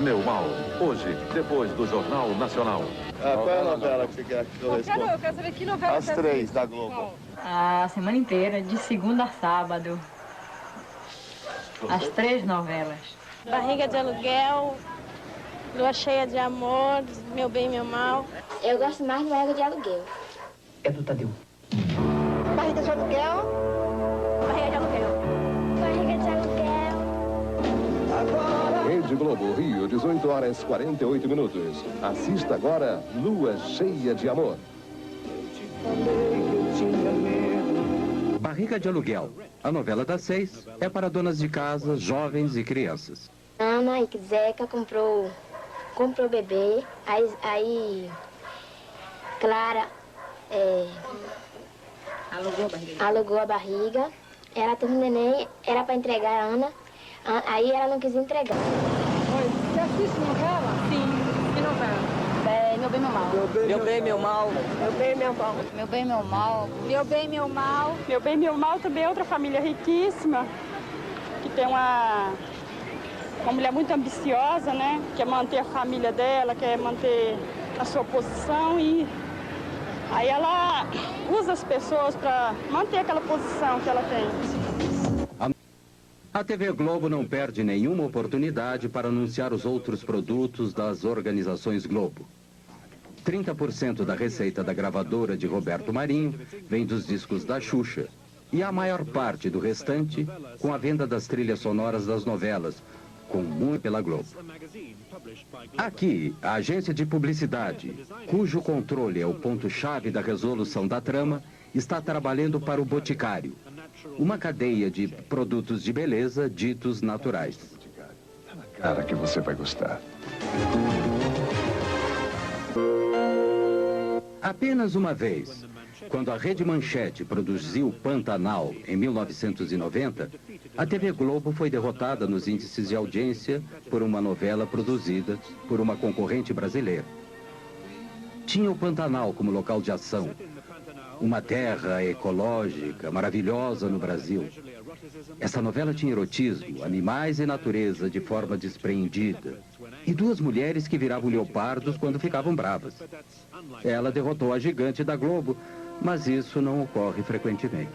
Meu Mal. Hoje, depois do Jornal Nacional. Qual é a novela que você quer que eu responda? Eu quero saber que novela As 3 da Globo. A semana inteira, de segunda a sábado. As 3 novelas. Barriga de Aluguel, Lua Cheia de Amor, Meu Bem, Meu Mal. Eu gosto mais de Barriga de Aluguel. É do Tadeu. Barriga de Aluguel. Barriga de Aluguel. Barriga de Aluguel. Rede Rede Globo, Rio, 18 horas 48 minutos. Assista agora Lua Cheia de Amor. Barriga de Aluguel, a novela das 6, é para donas de casa, jovens e crianças. Ana e Zeca comprou bebê, aí Clara alugou a barriga. Ela teve um neném, era para entregar a Ana, aí ela não quis entregar. Oi, você assiste novela? Sim, que novela? Meu Bem, Meu Mal. Meu Bem, Meu Mal. Meu Bem, Meu Mal. Meu Bem, Meu Mal. Meu Bem, Meu Mal. Meu Bem, Meu Mal também é outra família riquíssima, que tem uma mulher muito ambiciosa, né? Quer manter a família dela, quer manter a sua posição e aí ela usa as pessoas para manter aquela posição que ela tem. A TV Globo não perde nenhuma oportunidade para anunciar os outros produtos das organizações Globo. 30% da receita da gravadora de Roberto Marinho vem dos discos da Xuxa e a maior parte do restante com a venda das trilhas sonoras das novelas, com muito pela Globo. Aqui, a agência de publicidade, cujo controle é o ponto-chave da resolução da trama, está trabalhando para o Boticário, uma cadeia de produtos de beleza ditos naturais. Cara, que você vai gostar. Apenas uma vez, quando a Rede Manchete produziu Pantanal em 1990, a TV Globo foi derrotada nos índices de audiência por uma novela produzida por uma concorrente brasileira. Tinha o Pantanal como local de ação, uma terra ecológica maravilhosa no Brasil. Essa novela tinha erotismo, animais e natureza de forma despreendida. E duas mulheres que viravam leopardos quando ficavam bravas. Ela derrotou a gigante da Globo, mas isso não ocorre frequentemente.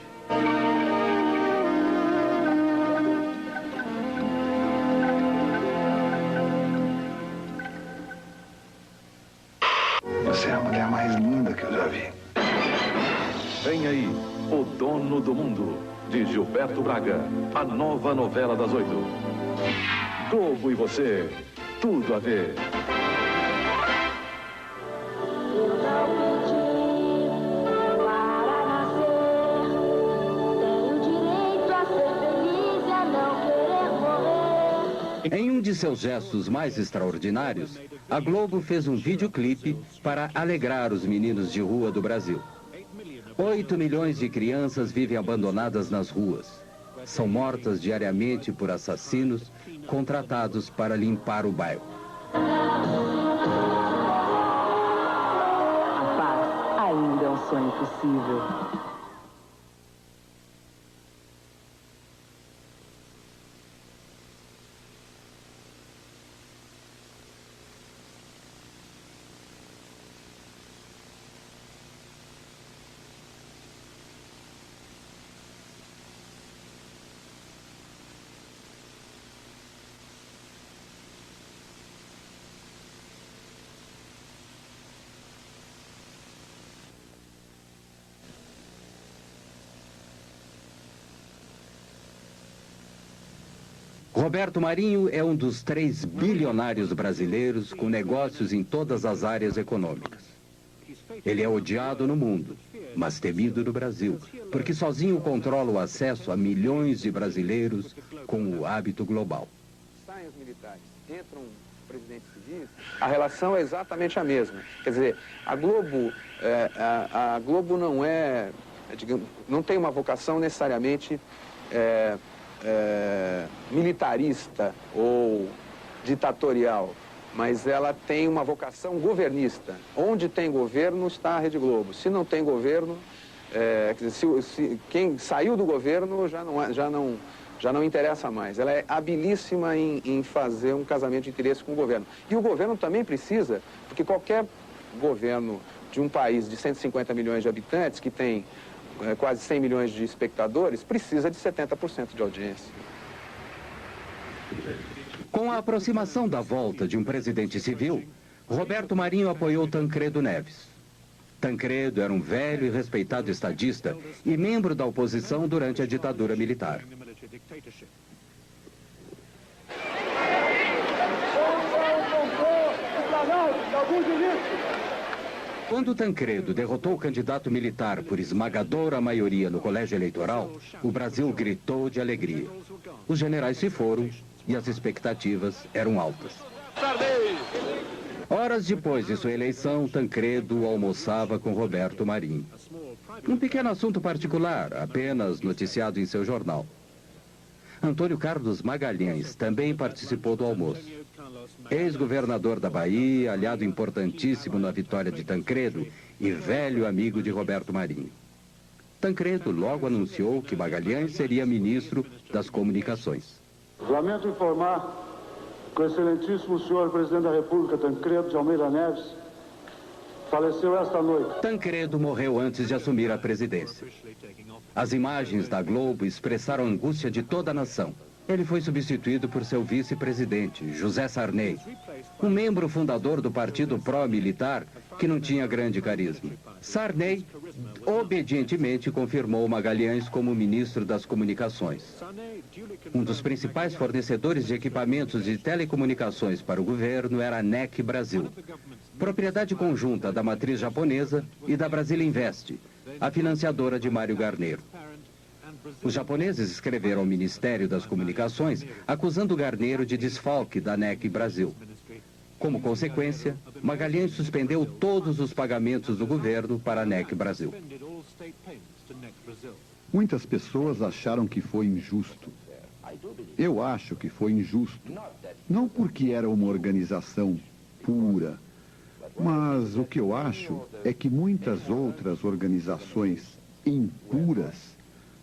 Você é a mulher mais linda que eu já vi. Vem aí, O Dono do Mundo, de Gilberto Braga. A nova novela das 8. Globo e você, tudo a ver. Em um de seus gestos mais extraordinários, a Globo fez um videoclipe para alegrar os meninos de rua do Brasil. 8 milhões de crianças vivem abandonadas nas ruas. São mortas diariamente por assassinos contratados para limpar o bairro. A paz ainda é um sonho possível. Roberto Marinho é um dos 3 bilionários brasileiros com negócios em todas as áreas econômicas. Ele é odiado no mundo, mas temido no Brasil, porque sozinho controla o acesso a milhões de brasileiros com o hábito global. Saem os militares, entram presidentes civis, a relação é exatamente a mesma. Quer dizer, a Globo não é, digamos, não tem uma vocação necessariamente militarista ou ditatorial, mas ela tem uma vocação governista. Onde tem governo está a Rede Globo. Se não tem governo, quer dizer, quem saiu do governo já não interessa mais. Ela é habilíssima em fazer um casamento de interesse com o governo. E o governo também precisa, porque qualquer governo de um país de 150 milhões de habitantes, que tem quase 100 milhões de espectadores, precisa de 70% de audiência. Com a aproximação da volta de um presidente civil, Roberto Marinho apoiou Tancredo Neves. Tancredo era um velho e respeitado estadista e membro da oposição durante a ditadura militar. Quando Tancredo derrotou o candidato militar por esmagadora maioria no colégio eleitoral, o Brasil gritou de alegria. Os generais se foram e as expectativas eram altas. Horas depois de sua eleição, Tancredo almoçava com Roberto Marinho. Um pequeno assunto particular, apenas noticiado em seu jornal. Antônio Carlos Magalhães também participou do almoço. Ex-governador da Bahia, aliado importantíssimo na vitória de Tancredo e velho amigo de Roberto Marinho. Tancredo logo anunciou que Magalhães seria ministro das Comunicações. Lamento informar que o excelentíssimo senhor presidente da República, Tancredo de Almeida Neves, faleceu esta noite. Tancredo morreu antes de assumir a presidência. As imagens da Globo expressaram a angústia de toda a nação. Ele foi substituído por seu vice-presidente, José Sarney, um membro fundador do partido pró-militar que não tinha grande carisma. Sarney obedientemente confirmou Magalhães como ministro das Comunicações. Um dos principais fornecedores de equipamentos de telecomunicações para o governo era a NEC Brasil, propriedade conjunta da matriz japonesa e da Brasília Invest, a financiadora de Mário Garneiro. Os japoneses escreveram ao Ministério das Comunicações acusando Garneiro de desfalque da NEC Brasil. Como consequência, Magalhães suspendeu todos os pagamentos do governo para a NEC Brasil. Muitas pessoas acharam que foi injusto. Eu acho que foi injusto. Não porque era uma organização pura, mas o que eu acho é que muitas outras organizações impuras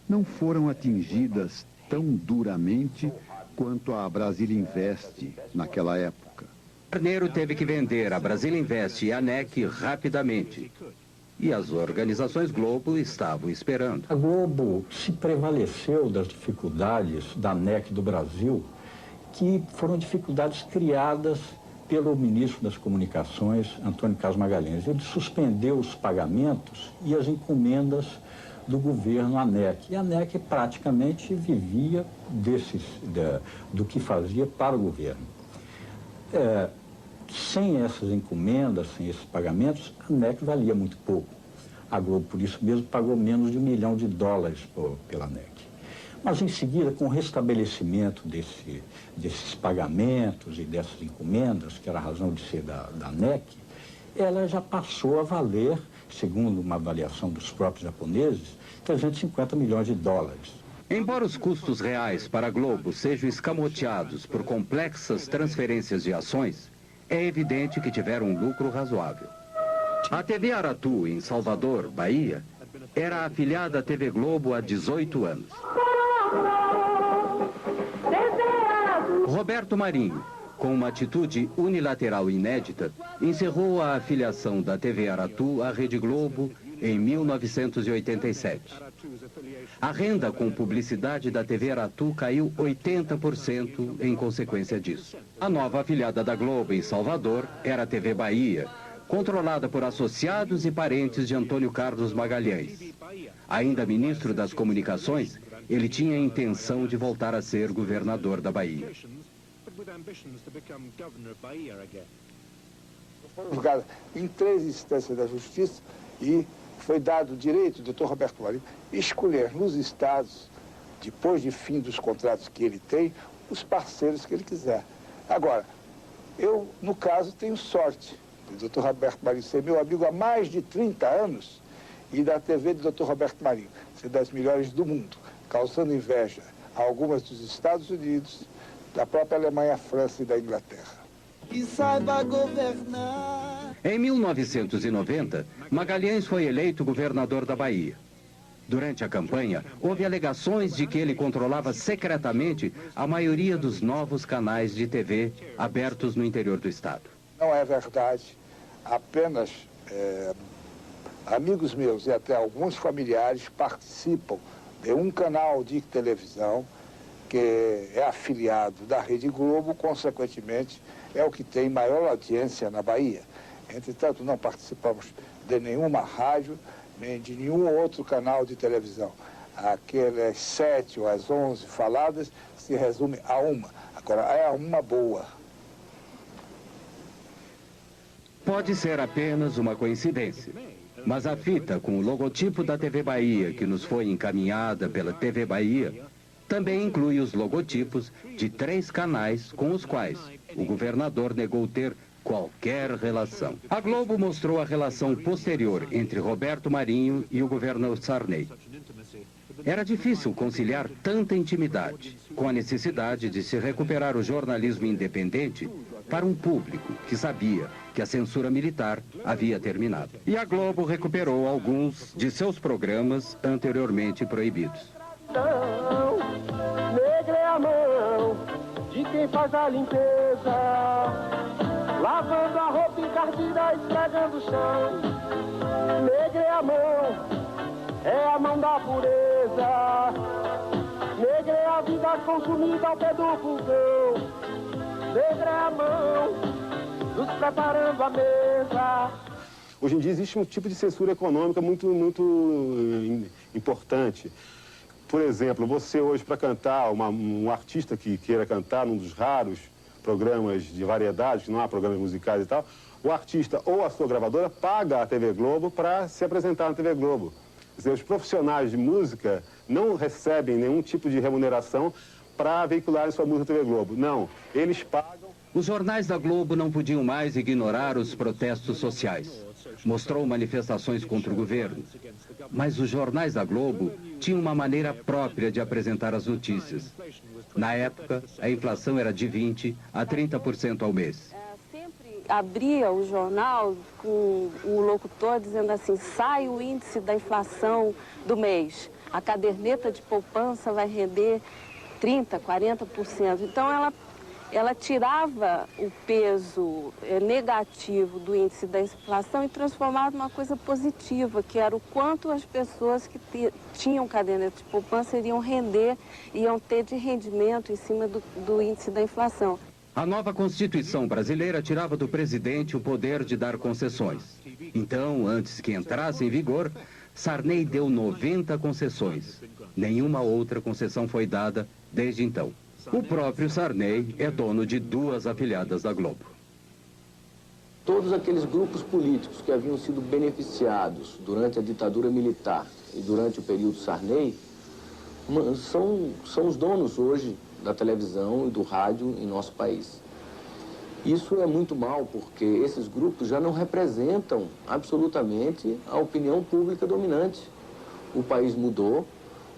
não foram atingidas tão duramente quanto a Brasília Invest naquela época. Garneiro teve que vender a Brasília Invest e a NEC rapidamente. E as organizações Globo estavam esperando. A Globo se prevaleceu das dificuldades da NEC do Brasil, que foram dificuldades criadas pelo ministro das Comunicações, Antônio Carlos Magalhães. Ele suspendeu os pagamentos e as encomendas do governo à NEC. E a NEC praticamente vivia do que fazia para o governo. Sem essas encomendas, sem esses pagamentos, a NEC valia muito pouco. A Globo, por isso mesmo, pagou menos de $1 milhão pela NEC. Mas, em seguida, com o restabelecimento desses pagamentos e dessas encomendas, que era a razão de ser da NEC, ela já passou a valer, segundo uma avaliação dos próprios japoneses, $350 milhões. Embora os custos reais para a Globo sejam escamoteados por complexas transferências de ações, é evidente que tiveram um lucro razoável. A TV Aratu, em Salvador, Bahia, era afiliada à TV Globo há 18 anos. Roberto Marinho, com uma atitude unilateral inédita, encerrou a afiliação da TV Aratu à Rede Globo em 1987. A renda com publicidade da TV Aratu caiu 80% em consequência disso. A nova afiliada da Globo em Salvador era a TV Bahia, controlada por associados e parentes de Antônio Carlos Magalhães. Ainda ministro das Comunicações, ele tinha a intenção de voltar a ser governador da Bahia. Foi julgado em 3 instâncias da Justiça e foi dado o direito ao Dr. Roberto Marinho escolher nos estados, depois de fim dos contratos que ele tem, os parceiros que ele quiser. Agora, eu, no caso, tenho sorte do Dr. Roberto Marinho ser meu amigo há mais de 30 anos e da TV do Dr. Roberto Marinho ser das melhores do mundo, causando inveja a algumas dos Estados Unidos, da própria Alemanha, França e da Inglaterra. Que saiba governar. Em 1990, Magalhães foi eleito governador da Bahia. Durante a campanha, houve alegações de que ele controlava secretamente a maioria dos novos canais de TV abertos no interior do estado. Não é verdade. Apenas amigos meus e até alguns familiares participam de um canal de televisão que é afiliado da Rede Globo, consequentemente, é o que tem maior audiência na Bahia. Entretanto, não participamos de nenhuma rádio, nem de nenhum outro canal de televisão. Aquelas 7 ou as 11 faladas se resume a uma. Agora, é uma boa. Pode ser apenas uma coincidência, mas a fita com o logotipo da TV Bahia, que nos foi encaminhada pela TV Bahia, também inclui os logotipos de 3 canais com os quais o governador negou ter qualquer relação. A Globo mostrou a relação posterior entre Roberto Marinho e o governo Sarney. Era difícil conciliar tanta intimidade com a necessidade de se recuperar o jornalismo independente para um público que sabia que a censura militar havia terminado. E a Globo recuperou alguns de seus programas anteriormente proibidos. Negra é a mão de quem faz a limpeza, lavando a roupa encardida, esfregando o chão. Negra é a mão da pureza. Negra é a vida consumida ao pé do fogão. Negra é a mão nos preparando a mesa. Hoje em dia existe um tipo de censura econômica muito importante. Por exemplo, você hoje para cantar, um artista que queira cantar num dos raros programas de variedades, que não há programas musicais e tal, o artista ou a sua gravadora paga a TV Globo para se apresentar na TV Globo. Quer dizer, os profissionais de música não recebem nenhum tipo de remuneração para veicular sua música na TV Globo. Não, eles pagam. Os jornais da Globo não podiam mais ignorar os protestos sociais. Mostrou manifestações contra o governo. Mas os jornais da Globo tinham uma maneira própria de apresentar as notícias. Na época, a inflação era de 20% a 30% ao mês. Sempre abria o jornal com o locutor dizendo assim: sai o índice da inflação do mês. A caderneta de poupança vai render 30%, 40%. Então, ela tirava o peso negativo do índice da inflação e transformava numa coisa positiva, que era o quanto as pessoas que tinham caderneta de poupança iam ter de rendimento em cima do índice da inflação. A nova Constituição brasileira tirava do presidente o poder de dar concessões. Então, antes que entrasse em vigor, Sarney deu 90 concessões. Nenhuma outra concessão foi dada desde então. O próprio Sarney é dono de 2 afiliadas da Globo. Todos aqueles grupos políticos que haviam sido beneficiados durante a ditadura militar e durante o período Sarney são os donos hoje da televisão e do rádio em nosso país. Isso é muito mal, porque esses grupos já não representam absolutamente a opinião pública dominante. O país mudou,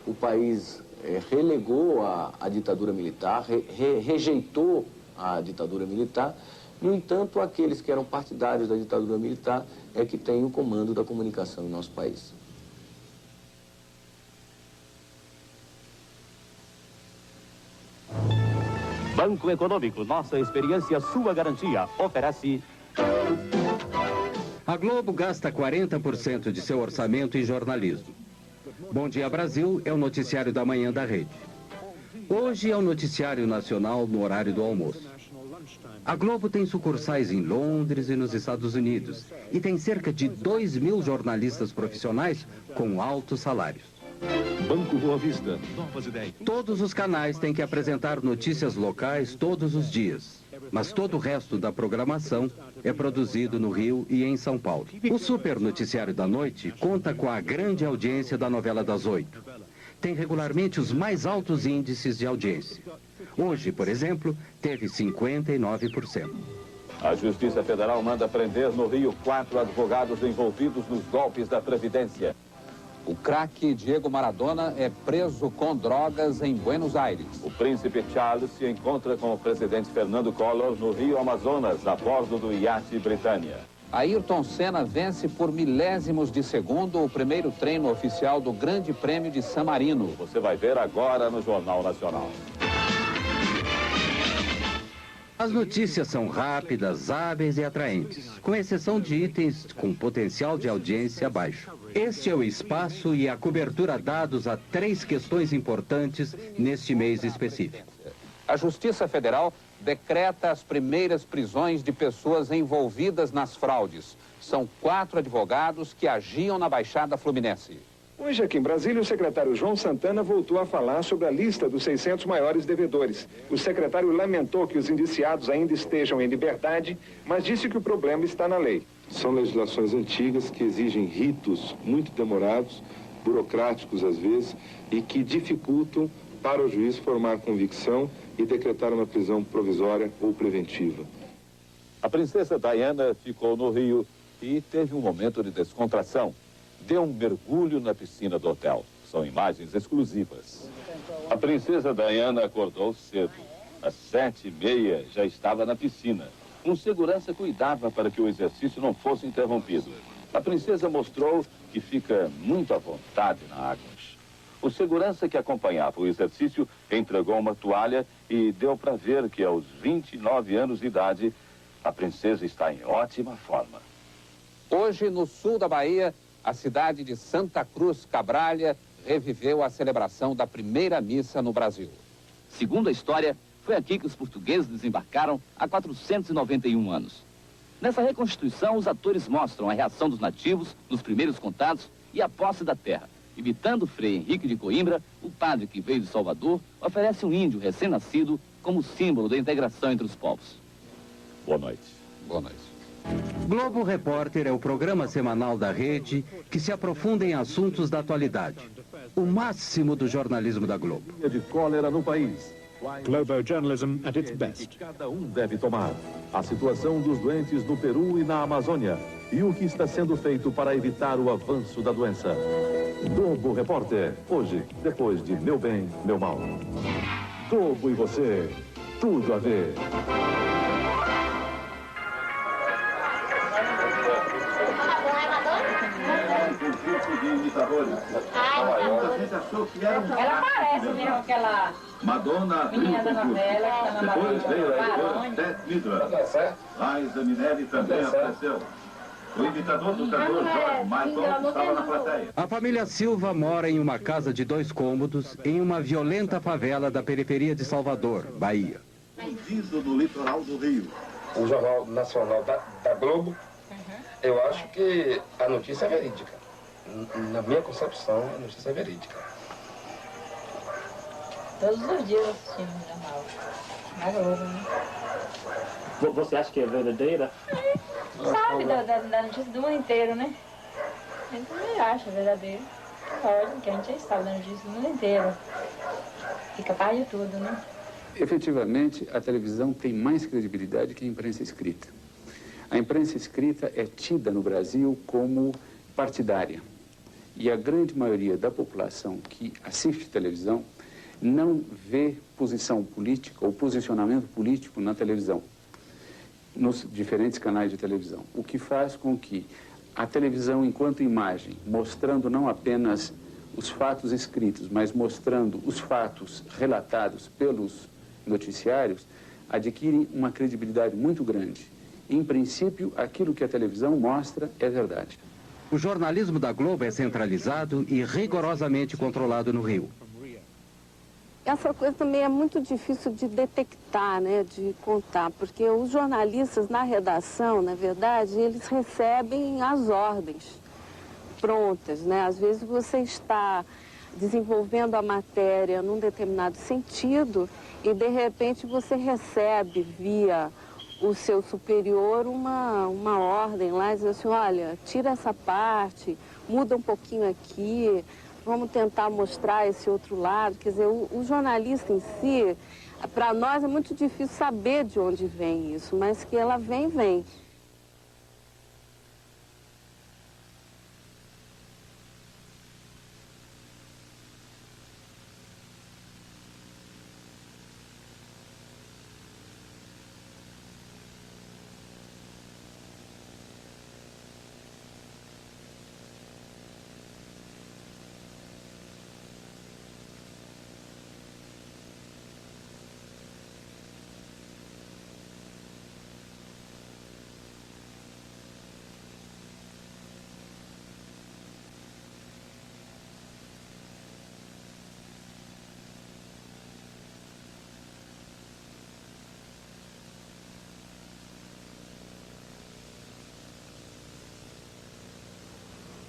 o país relegou a ditadura militar, rejeitou a ditadura militar. No entanto, aqueles que eram partidários da ditadura militar é que têm o comando da comunicação em nosso país. Banco Econômico, nossa experiência, sua garantia, oferece... A Globo gasta 40% de seu orçamento em jornalismo. Bom Dia Brasil é o noticiário da manhã da rede. Hoje é o noticiário nacional no horário do almoço. A Globo tem sucursais em Londres e nos Estados Unidos e tem cerca de 2.000 jornalistas profissionais com altos salários. Banco Boa Vista, novas ideias. Todos os canais têm que apresentar notícias locais todos os dias, mas todo o resto da programação é produzido no Rio e em São Paulo. O Super Noticiário da Noite conta com a grande audiência da novela das 8. Tem regularmente os mais altos índices de audiência. Hoje, por exemplo, teve 59%. A Justiça Federal manda prender no Rio 4 advogados envolvidos nos golpes da Previdência. O craque Diego Maradona é preso com drogas em Buenos Aires. O príncipe Charles se encontra com o presidente Fernando Collor no Rio Amazonas, a bordo do iate Britânia. Ayrton Senna vence por milésimos de segundo o primeiro treino oficial do Grande Prêmio de San Marino. Você vai ver agora no Jornal Nacional. As notícias são rápidas, hábeis e atraentes, com exceção de itens com potencial de audiência baixo. Este é o espaço e a cobertura dados a 3 questões importantes neste mês específico. A Justiça Federal decreta as primeiras prisões de pessoas envolvidas nas fraudes. São 4 advogados que agiam na Baixada Fluminense. Hoje, aqui em Brasília, o secretário João Santana voltou a falar sobre a lista dos 600 maiores devedores. O secretário lamentou que os indiciados ainda estejam em liberdade, mas disse que o problema está na lei. São legislações antigas que exigem ritos muito demorados, burocráticos às vezes, e que dificultam para o juiz formar convicção e decretar uma prisão provisória ou preventiva. A princesa Diana ficou no Rio e teve um momento de descontração. Deu um mergulho na piscina do hotel. São imagens exclusivas. A princesa Diana acordou cedo. Às 7h30 já estava na piscina. Um segurança cuidava para que o exercício não fosse interrompido. A princesa mostrou que fica muito à vontade na água. O segurança que acompanhava o exercício entregou uma toalha e deu para ver que aos 29 anos de idade, a princesa está em ótima forma. Hoje, no sul da Bahia, a cidade de Santa Cruz Cabralha reviveu a celebração da primeira missa no Brasil. Segundo a história, foi aqui que os portugueses desembarcaram há 491 anos. Nessa reconstituição, os atores mostram a reação dos nativos nos primeiros contatos e a posse da terra. Imitando Frei Henrique de Coimbra, o padre que veio de Salvador oferece um índio recém-nascido como símbolo da integração entre os povos. Boa noite. Boa noite. Globo Repórter é o programa semanal da rede que se aprofunda em assuntos da atualidade. O máximo do jornalismo da Globo. De cólera no país. Globo journalism at its best. Cada um deve tomar. A situação dos doentes no Peru e na Amazônia. E o que está sendo feito para evitar o avanço da doença. Globo Repórter, hoje, depois de Meu Bem, Meu Mal. Globo e você, tudo a ver. Ela parece mesmo aquela Madonna, menina da novela que está na depois veio a Barone. Beth Midler. Liza Minelli também apareceu. O imitador do cantor George Michael estava na plateia. A família Silva mora em uma casa de 2 cômodos em uma violenta favela da periferia de Salvador, Bahia. Vindo no litoral do Rio. O Jornal Nacional da Globo, eu acho que a notícia é verídica. Na minha concepção, a notícia é verídica. Todos os dias assistimos o jornal. Na Globo, né? Você acha que é verdadeira? Sabe da notícia do mundo inteiro, né? A gente também acha verdadeiro. Lógico que a gente sabe da notícia do mundo inteiro. E capaz de tudo, né? Efetivamente, a televisão tem mais credibilidade que a imprensa escrita. A imprensa escrita é tida no Brasil como partidária. E a grande maioria da população que assiste televisão não vê posição política ou posicionamento político na televisão, nos diferentes canais de televisão. O que faz com que a televisão, enquanto imagem, mostrando não apenas os fatos escritos, mas mostrando os fatos relatados pelos noticiários, adquire uma credibilidade muito grande. Em princípio, aquilo que a televisão mostra é verdade. O jornalismo da Globo é centralizado e rigorosamente controlado no Rio. Essa coisa também é muito difícil de detectar, né, de contar, porque os jornalistas na redação, na verdade, eles recebem as ordens prontas, né? Às vezes você está desenvolvendo a matéria num determinado sentido e, de repente, você recebe via o seu superior uma ordem lá, diz assim, olha, tira essa parte, muda um pouquinho aqui, vamos tentar mostrar esse outro lado. Quer dizer, o jornalista em si, para nós é muito difícil saber de onde vem isso, mas que ela vem, vem.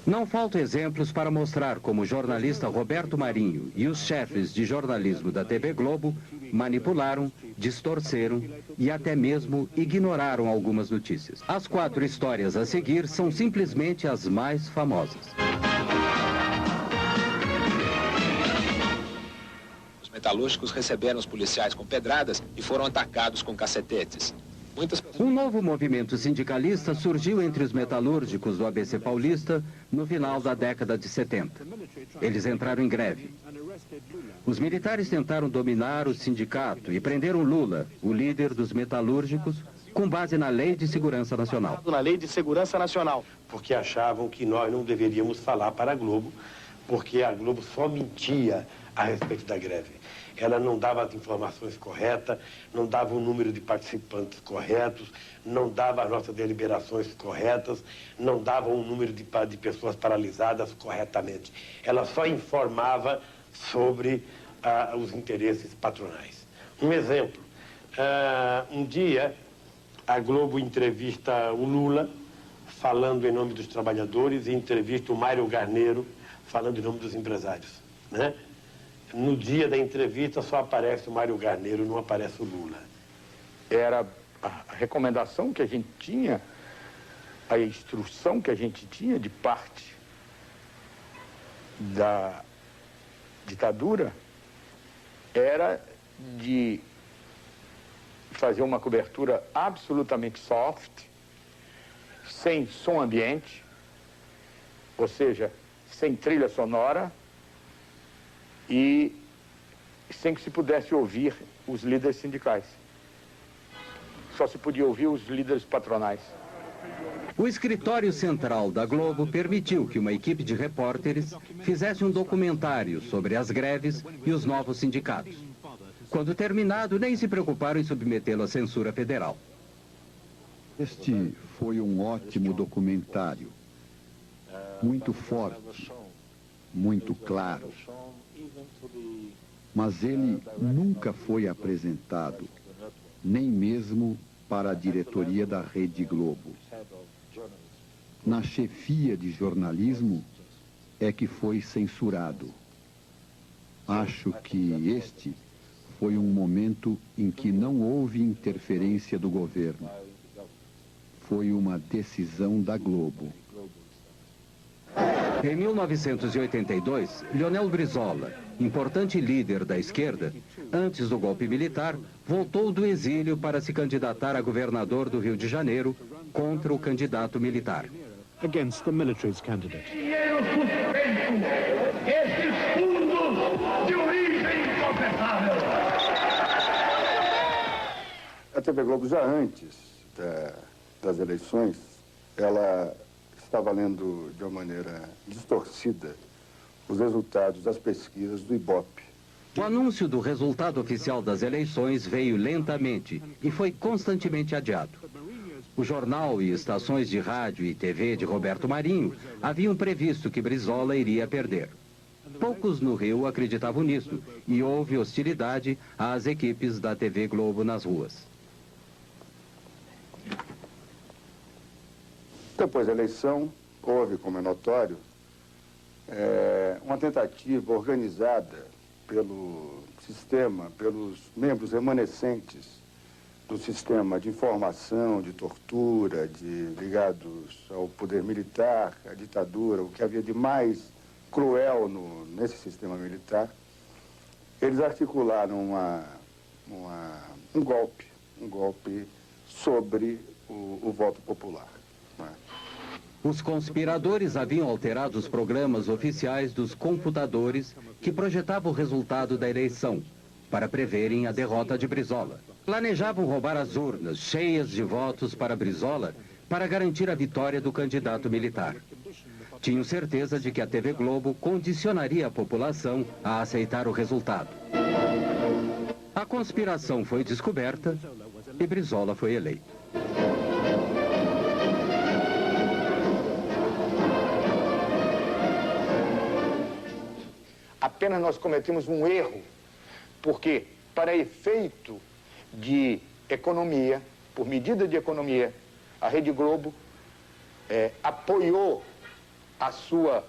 Não faltam exemplos para mostrar como o jornalista Roberto Marinho e os chefes de jornalismo da TV Globo manipularam, distorceram e até mesmo ignoraram algumas notícias. As 4 histórias a seguir são simplesmente as mais famosas. Os metalúrgicos receberam os policiais com pedradas e foram atacados com cacetetes. Um novo movimento sindicalista surgiu entre os metalúrgicos do ABC Paulista no final da década de 70. Eles entraram em greve. Os militares tentaram dominar o sindicato e prenderam Lula, o líder dos metalúrgicos, com base na Lei de Segurança Nacional. Na Lei de Segurança Nacional. Porque achavam que nós não deveríamos falar para a Globo, porque a Globo só mentia a respeito da greve. Ela não dava as informações corretas, não dava o número de participantes corretos, não dava as nossas deliberações corretas, não dava o número de pessoas paralisadas corretamente. Ela só informava sobre os interesses patronais. Um exemplo, um dia a Globo entrevista o Lula, falando em nome dos trabalhadores, e entrevista o Mário Garneiro, falando em nome dos empresários, né? No dia da entrevista só aparece o Mário Garneiro, não aparece o Lula. Era a recomendação que a gente tinha, a instrução que a gente tinha de parte da ditadura, era de fazer uma cobertura absolutamente soft, sem som ambiente, ou seja, sem trilha sonora, e sem que se pudesse ouvir os líderes sindicais. Só se podia ouvir os líderes patronais. O escritório central da Globo permitiu que uma equipe de repórteres fizesse um documentário sobre as greves e os novos sindicatos. Quando terminado, nem se preocuparam em submetê-lo à censura federal. Este foi um ótimo documentário, muito forte, muito claro. Mas ele nunca foi apresentado, nem mesmo para a diretoria da Rede Globo. Na chefia de jornalismo é que foi censurado. Acho que este foi um momento em que não houve interferência do governo. Foi uma decisão da Globo. Em 1982, Leonel Brizola, importante líder da esquerda, antes do golpe militar, voltou do exílio para se candidatar a governador do Rio de Janeiro contra o candidato militar. Against the military's candidate. Dinheiro suspeito, esses fundos de origem inconfessável. A TV Globo, já antes das eleições, ela estava lendo de uma maneira distorcida os resultados das pesquisas do Ibope. O anúncio do resultado oficial das eleições veio lentamente e foi constantemente adiado. O jornal e estações de rádio e TV de Roberto Marinho haviam previsto que Brizola iria perder. Poucos no Rio acreditavam nisso e houve hostilidade às equipes da TV Globo nas ruas. Depois da eleição, houve, como é notório, uma tentativa organizada pelo sistema, pelos membros remanescentes do sistema de informação, de tortura, ligados ao poder militar, à ditadura, o que havia de mais cruel nesse sistema militar. Eles articularam um golpe sobre o voto popular. Os conspiradores haviam alterado os programas oficiais dos computadores que projetavam o resultado da eleição, para preverem a derrota de Brizola. Planejavam roubar as urnas cheias de votos para Brizola para garantir a vitória do candidato militar. Tinham certeza de que a TV Globo condicionaria a população a aceitar o resultado. A conspiração foi descoberta e Brizola foi eleito. Apenas nós cometemos um erro, porque para efeito de economia, por medida de economia, a Rede Globo apoiou a sua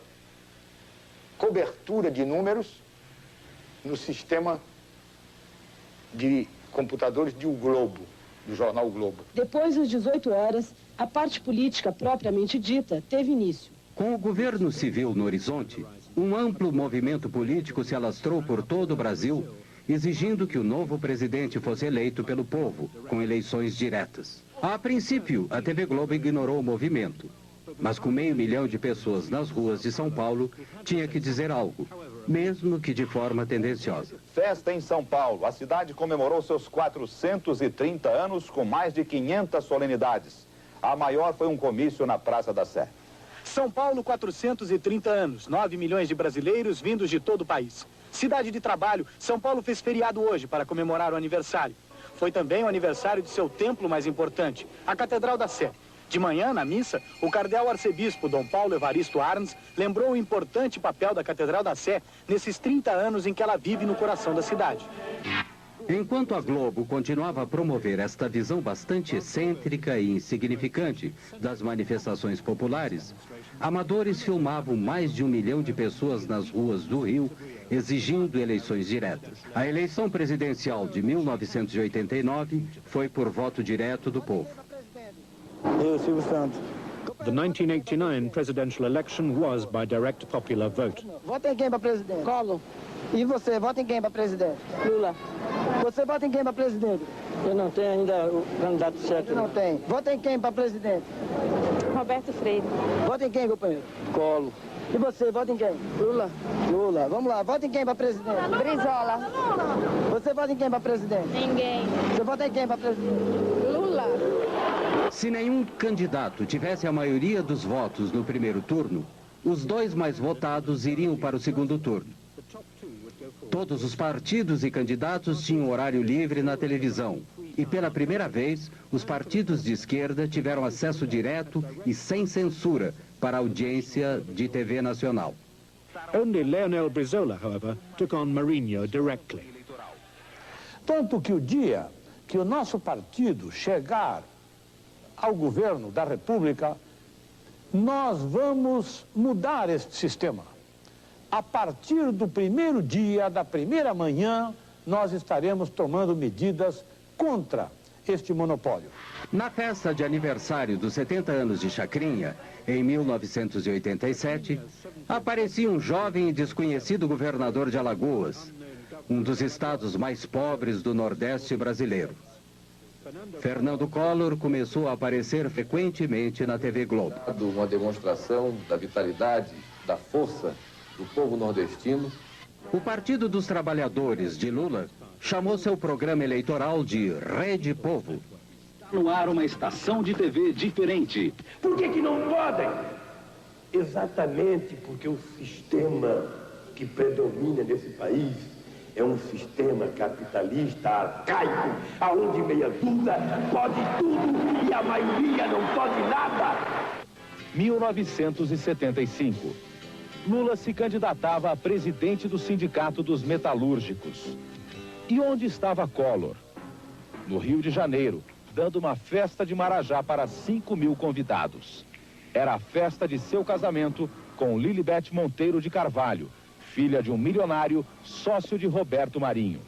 cobertura de números no sistema de computadores de O Globo, do jornal O Globo. Depois das 18 horas, a parte política propriamente dita teve início. Com o governo civil no horizonte, um amplo movimento político se alastrou por todo o Brasil, exigindo que o novo presidente fosse eleito pelo povo, com eleições diretas. A princípio, a TV Globo ignorou o movimento, mas com 500 mil de pessoas nas ruas de São Paulo, tinha que dizer algo, mesmo que de forma tendenciosa. Festa em São Paulo. A cidade comemorou seus 430 anos com mais de 500 solenidades. A maior foi um comício na Praça da Sé. São Paulo, 430 anos, 9 milhões de brasileiros vindos de todo o país. Cidade de trabalho, São Paulo fez feriado hoje para comemorar o aniversário. Foi também o aniversário de seu templo mais importante, a Catedral da Sé. De manhã, na missa, o cardeal arcebispo Dom Paulo Evaristo Arns lembrou o importante papel da Catedral da Sé nesses 30 anos em que ela vive no coração da cidade. Enquanto a Globo continuava a promover esta visão bastante excêntrica e insignificante das manifestações populares, amadores filmavam mais de 1 milhão de pessoas nas ruas do Rio, exigindo eleições diretas. A eleição presidencial de 1989 foi por voto direto do povo. Eu, Silvio Santos. The 1989 presidential election was by direct popular vote. Vota em quem para presidente? Collor. E você, vota em quem para presidente? Lula. Você vota em quem para presidente? Eu não tenho ainda o candidato certo. Não tem. Vota em quem para presidente? Roberto Freire. Vota em quem, companheiro? Collor. E você, vota em quem? Lula. Lula. Vamos lá, vota em quem para presidente? Brizola. Você vota em quem para presidente? Ninguém. Você vota em quem para presidente? Lula. Se nenhum candidato tivesse a maioria dos votos no primeiro turno, os dois mais votados iriam para o segundo turno. Todos os partidos e candidatos tinham horário livre na televisão. E pela primeira vez, os partidos de esquerda tiveram acesso direto e sem censura para a audiência de TV nacional. Only Leonel Brizola, however, took on Marinho directly. Tanto que o dia que o nosso partido chegar ao governo da República, nós vamos mudar este sistema. A partir do primeiro dia, da primeira manhã, nós estaremos tomando medidas contra este monopólio. Na festa de aniversário dos 70 anos de Chacrinha, em 1987, aparecia um jovem e desconhecido governador de Alagoas, um dos estados mais pobres do Nordeste brasileiro. Fernando Collor começou a aparecer frequentemente na TV Globo. Uma demonstração da vitalidade, da força do povo nordestino. O Partido dos Trabalhadores de Lula chamou seu programa eleitoral de Rede Povo. No ar uma estação de TV diferente. Por que não podem? Exatamente porque o sistema que predomina nesse país é um sistema capitalista arcaico, aonde meia dúzia pode tudo e a maioria não pode nada. 1975. Lula se candidatava a presidente do Sindicato dos Metalúrgicos. E onde estava Collor? No Rio de Janeiro, dando uma festa de Marajá para 5.000 convidados. Era a festa de seu casamento com Lilibete Monteiro de Carvalho, filha de um milionário, sócio de Roberto Marinho.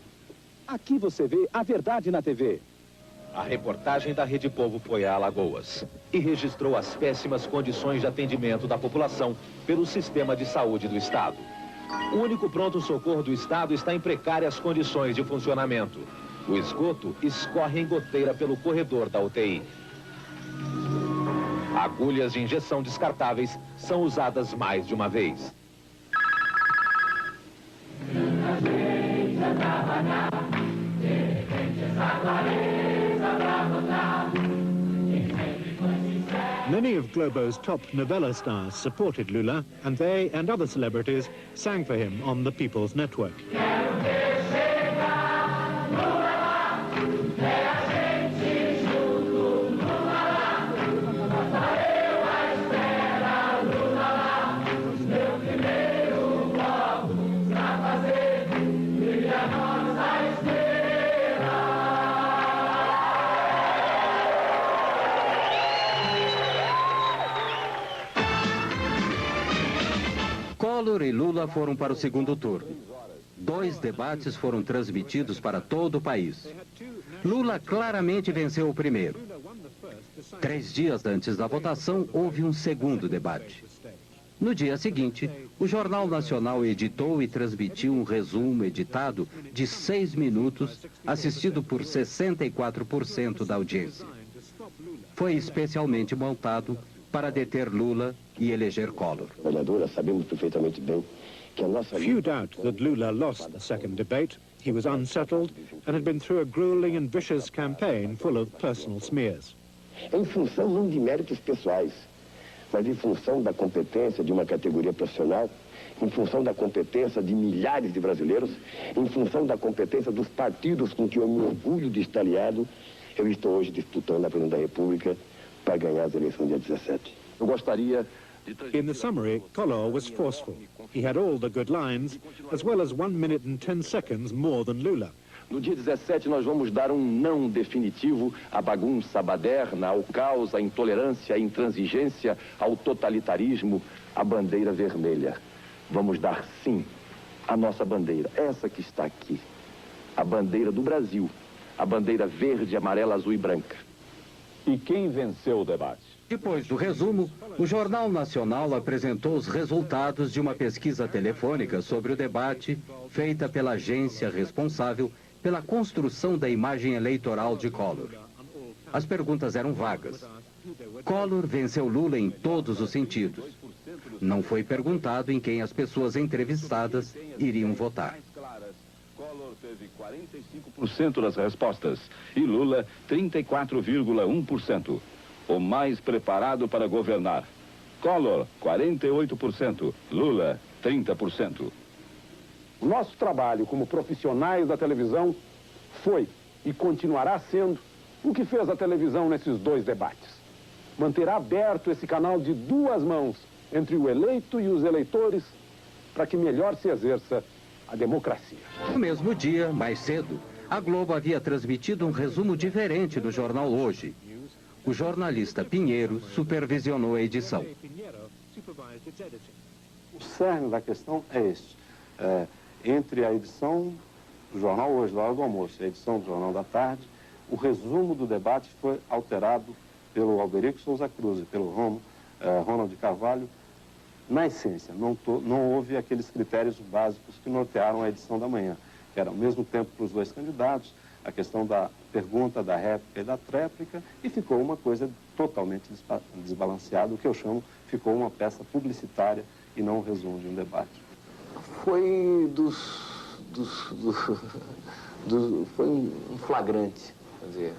Aqui você vê a verdade na TV. A reportagem da Rede Povo foi a Alagoas e registrou as péssimas condições de atendimento da população pelo sistema de saúde do Estado. O único pronto-socorro do Estado está em precárias condições de funcionamento. O esgoto escorre em goteira pelo corredor da UTI. Agulhas de injeção descartáveis são usadas mais de uma vez. Many of Globo's top novella stars supported Lula, and they and other celebrities sang for him on the People's Network. Collor e Lula foram para o segundo turno. 2 debates foram transmitidos para todo o país. Lula claramente venceu o primeiro. 3 dias antes da votação, houve um segundo debate. No dia seguinte, o Jornal Nacional editou e transmitiu um resumo editado de 6 minutos, assistido por 64% da audiência. Foi especialmente montado para deter Lula e eleger Collor. Sabemos perfeitamente bem que a nossa... Few doubt that Lula lost the second debate. He was unsettled and had been through a grueling and vicious campaign full of personal smears. Em função não de méritos pessoais, mas em função da competência de uma categoria profissional, em função da competência de milhares de brasileiros, em função da competência dos partidos com que eu me orgulho de estar aliado, eu estou hoje disputando a presidência da República para ganhar as eleições dia 17. Eu gostaria de... In the summary, Collor was forceful. He had all the good lines, as well as 1 minute and 10 seconds more than Lula. No dia 17, nós vamos dar um não definitivo à bagunça, à baderna, ao caos, à intolerância, à intransigência, ao totalitarismo, à bandeira vermelha. Vamos dar sim à nossa bandeira, essa que está aqui, a bandeira do Brasil, a bandeira verde, amarela, azul e branca. E quem venceu o debate? Depois do resumo, o Jornal Nacional apresentou os resultados de uma pesquisa telefônica sobre o debate feita pela agência responsável pela construção da imagem eleitoral de Collor. As perguntas eram vagas. Collor venceu Lula em todos os sentidos. Não foi perguntado em quem as pessoas entrevistadas iriam votar. Collor teve 45% das respostas e Lula 34,1%. O mais preparado para governar. Collor, 48%. Lula, 30%. O nosso trabalho como profissionais da televisão foi e continuará sendo o que fez a televisão nesses 2 debates. Manterá aberto esse canal de 2 mãos entre o eleito e os eleitores para que melhor se exerça a democracia. No mesmo dia, mais cedo, a Globo havia transmitido um resumo diferente do jornal Hoje. O jornalista Pinheiro supervisionou a edição. O cerne da questão é este. Entre a edição do jornal Hoje, da hora do almoço, e a edição do jornal da tarde, o resumo do debate foi alterado pelo Alberico Souza Cruz e pelo Ronald Carvalho. Na essência, não houve aqueles critérios básicos que nortearam a edição da manhã, que era ao mesmo tempo para os 2 candidatos, a questão da pergunta, da réplica e da tréplica, e ficou uma coisa totalmente desbalanceada, o que eu chamo, ficou uma peça publicitária e não um resumo de um debate. Foi foi um flagrante, quer dizer,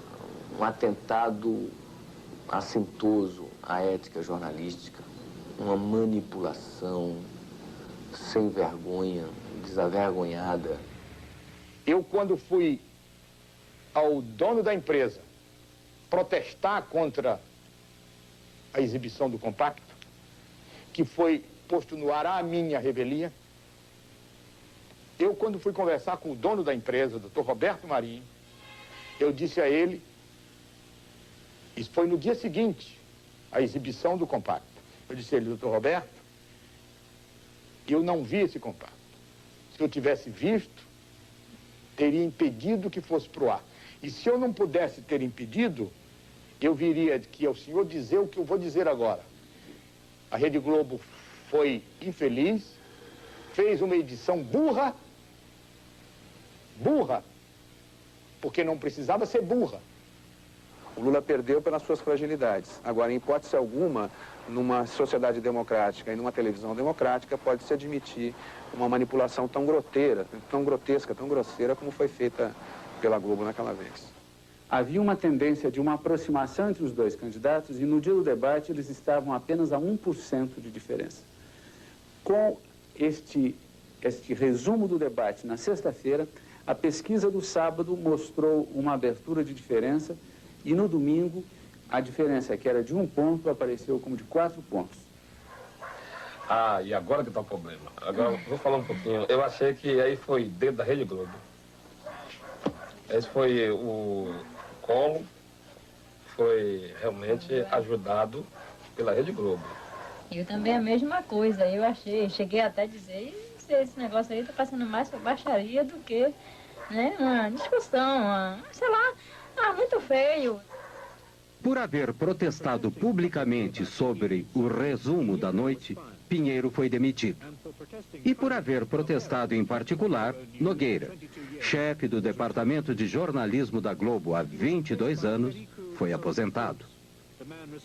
um atentado assintoso à ética jornalística, uma manipulação sem vergonha, desavergonhada. Eu, quando fui ao dono da empresa protestar contra a exibição do compacto, que foi posto no ar a minha revelia, eu, quando fui conversar com o dono da empresa, Dr. Roberto Marinho, eu disse a ele, isso foi no dia seguinte, a exibição do compacto, eu disse a ele, Dr. Roberto, eu não vi esse compacto. Se eu tivesse visto, teria impedido que fosse pro ar. E se eu não pudesse ter impedido, eu viria que ao senhor dizer o que eu vou dizer agora. A Rede Globo foi infeliz, fez uma edição burra, porque não precisava ser burra. O Lula perdeu pelas suas fragilidades. Agora, em hipótese alguma, numa sociedade democrática e numa televisão democrática, pode-se admitir uma manipulação tão grotesca, tão grosseira como foi feita pela Globo naquela vez. Havia uma tendência de uma aproximação entre os 2 candidatos e no dia do debate eles estavam apenas a 1% de diferença. Com este resumo do debate na sexta-feira, a pesquisa do sábado mostrou uma abertura de diferença e no domingo a diferença que era de 1 ponto apareceu como de 4 pontos. Ah, e agora que está o problema. Agora, vou falar um pouquinho. Eu achei que aí foi dedo da Rede Globo. Esse foi o Collor, foi realmente ajudado pela Rede Globo. Eu também a mesma coisa, eu cheguei até a dizer, esse negócio aí tá passando mais por baixaria do que, né, uma discussão, sei lá, muito feio. Por haver protestado publicamente sobre o resumo da noite, Pinheiro foi demitido. E por haver protestado em particular, Nogueira, chefe do Departamento de Jornalismo da Globo há 22 anos, foi aposentado.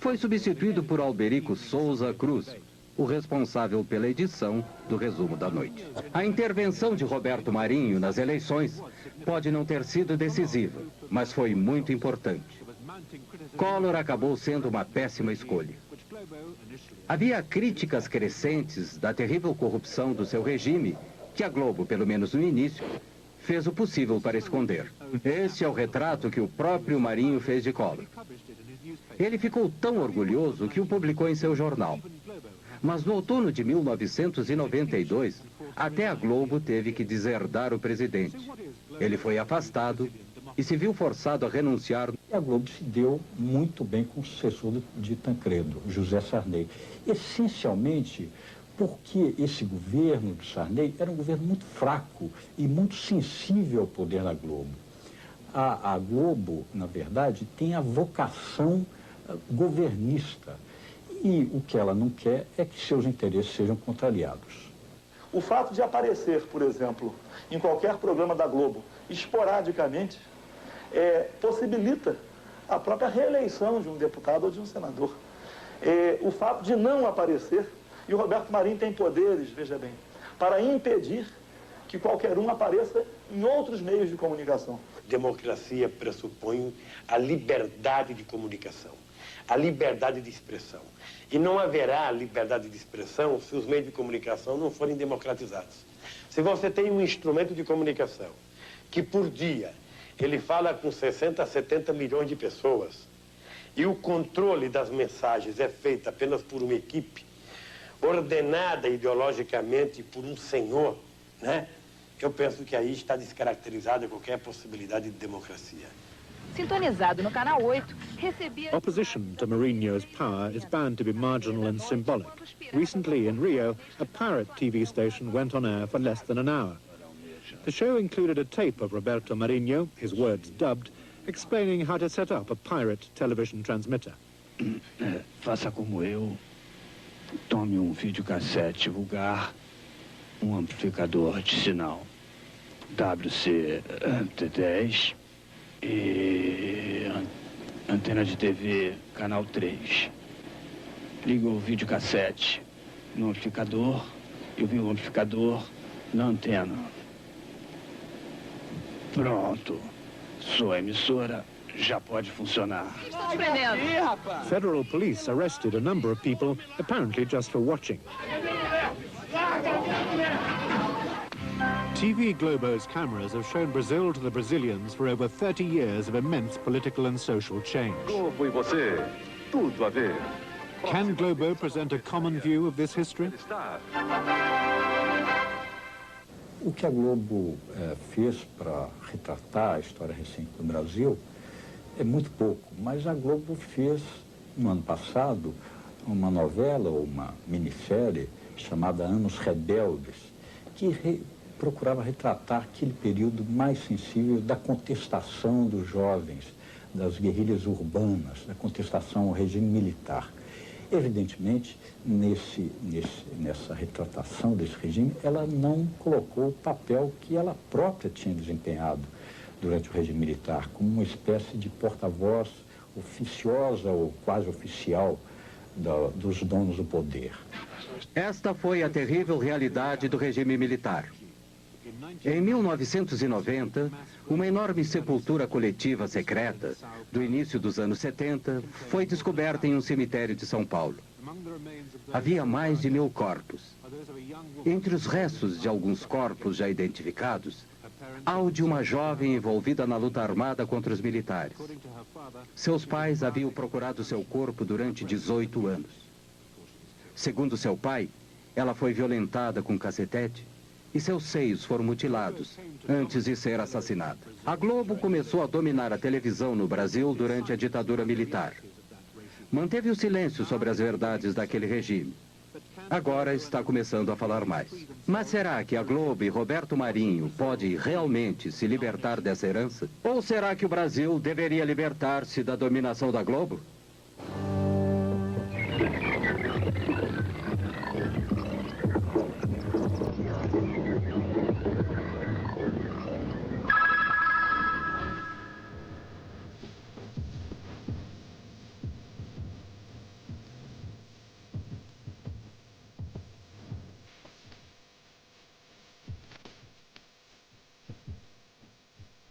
Foi substituído por Alberico Souza Cruz, o responsável pela edição do resumo da noite. A intervenção de Roberto Marinho nas eleições pode não ter sido decisiva, mas foi muito importante. Collor acabou sendo uma péssima escolha. Havia críticas crescentes da terrível corrupção do seu regime, que a Globo, pelo menos no início, fez o possível para esconder. Esse é o retrato que o próprio Marinho fez de Collor. Ele ficou tão orgulhoso que o publicou em seu jornal. Mas no outono de 1992, até a Globo teve que deserdar o presidente. Ele foi afastado e se viu forçado a renunciar. A Globo se deu muito bem com o sucessor de Tancredo, José Sarney. Essencialmente porque esse governo de Sarney era um governo muito fraco e muito sensível ao poder da Globo. A Globo, na verdade, tem a vocação governista. E o que ela não quer é que seus interesses sejam contrariados. O fato de aparecer, por exemplo, em qualquer programa da Globo, esporadicamente, possibilita a própria reeleição de um deputado ou de um senador. O fato de não aparecer, e o Roberto Marinho tem poderes, veja bem, para impedir que qualquer um apareça em outros meios de comunicação. Democracia pressupõe a liberdade de comunicação, a liberdade de expressão. E não haverá liberdade de expressão se os meios de comunicação não forem democratizados. Se você tem um instrumento de comunicação que por dia ele fala com 60 a 70 milhões de pessoas e o controle das mensagens é feito apenas por uma equipe ordenada ideologicamente por um senhor, né? Eu penso que aí está descaracterizada qualquer possibilidade de democracia. Sintonizado no canal 8, recebia... Opposition to Marinho's power is bound to be marginal and symbolic. Recently in Rio, a pirate TV station went on air for less than an hour. The show included a tape of Roberto Marinho, his words dubbed, explaining how to set up a pirate television transmitter. Faça como eu. Tome um videocassete vulgar, amplificador de sinal WC-T10 e antena de TV, canal 3. Liga o videocassete no amplificador e o amplificador na antena. Pronto. Sua emissora já pode funcionar. Federal police arrested a number of people, apparently just for watching. TV Globo's cameras have shown Brazil to the Brazilians for over 30 years of immense political and social change. Globo e você, tudo a ver. Can Globo present a common view of this history? O que a Globo fez para retratar a história recente do Brasil é muito pouco, mas a Globo fez, no ano passado, uma novela ou uma minissérie chamada Anos Rebeldes, que procurava retratar aquele período mais sensível da contestação dos jovens, das guerrilhas urbanas, da contestação ao regime militar. Evidentemente, nessa retratação desse regime, ela não colocou o papel que ela própria tinha desempenhado durante o regime militar, como uma espécie de porta-voz oficiosa ou quase oficial dos donos do poder. Esta foi a terrível realidade do regime militar. Em 1990, uma enorme sepultura coletiva secreta, do início dos anos 70, foi descoberta em um cemitério de São Paulo. Havia mais de 1000 corpos. Entre os restos de alguns corpos já identificados, há o de uma jovem envolvida na luta armada contra os militares. Seus pais haviam procurado seu corpo durante 18 anos. Segundo seu pai, ela foi violentada com cacetete e seus seios foram mutilados antes de ser assassinada. A Globo começou a dominar a televisão no Brasil durante a ditadura militar. Manteve o silêncio sobre as verdades daquele regime. Agora está começando a falar mais. Mas será que a Globo e Roberto Marinho pode realmente se libertar dessa herança? Ou será que o Brasil deveria libertar-se da dominação da Globo?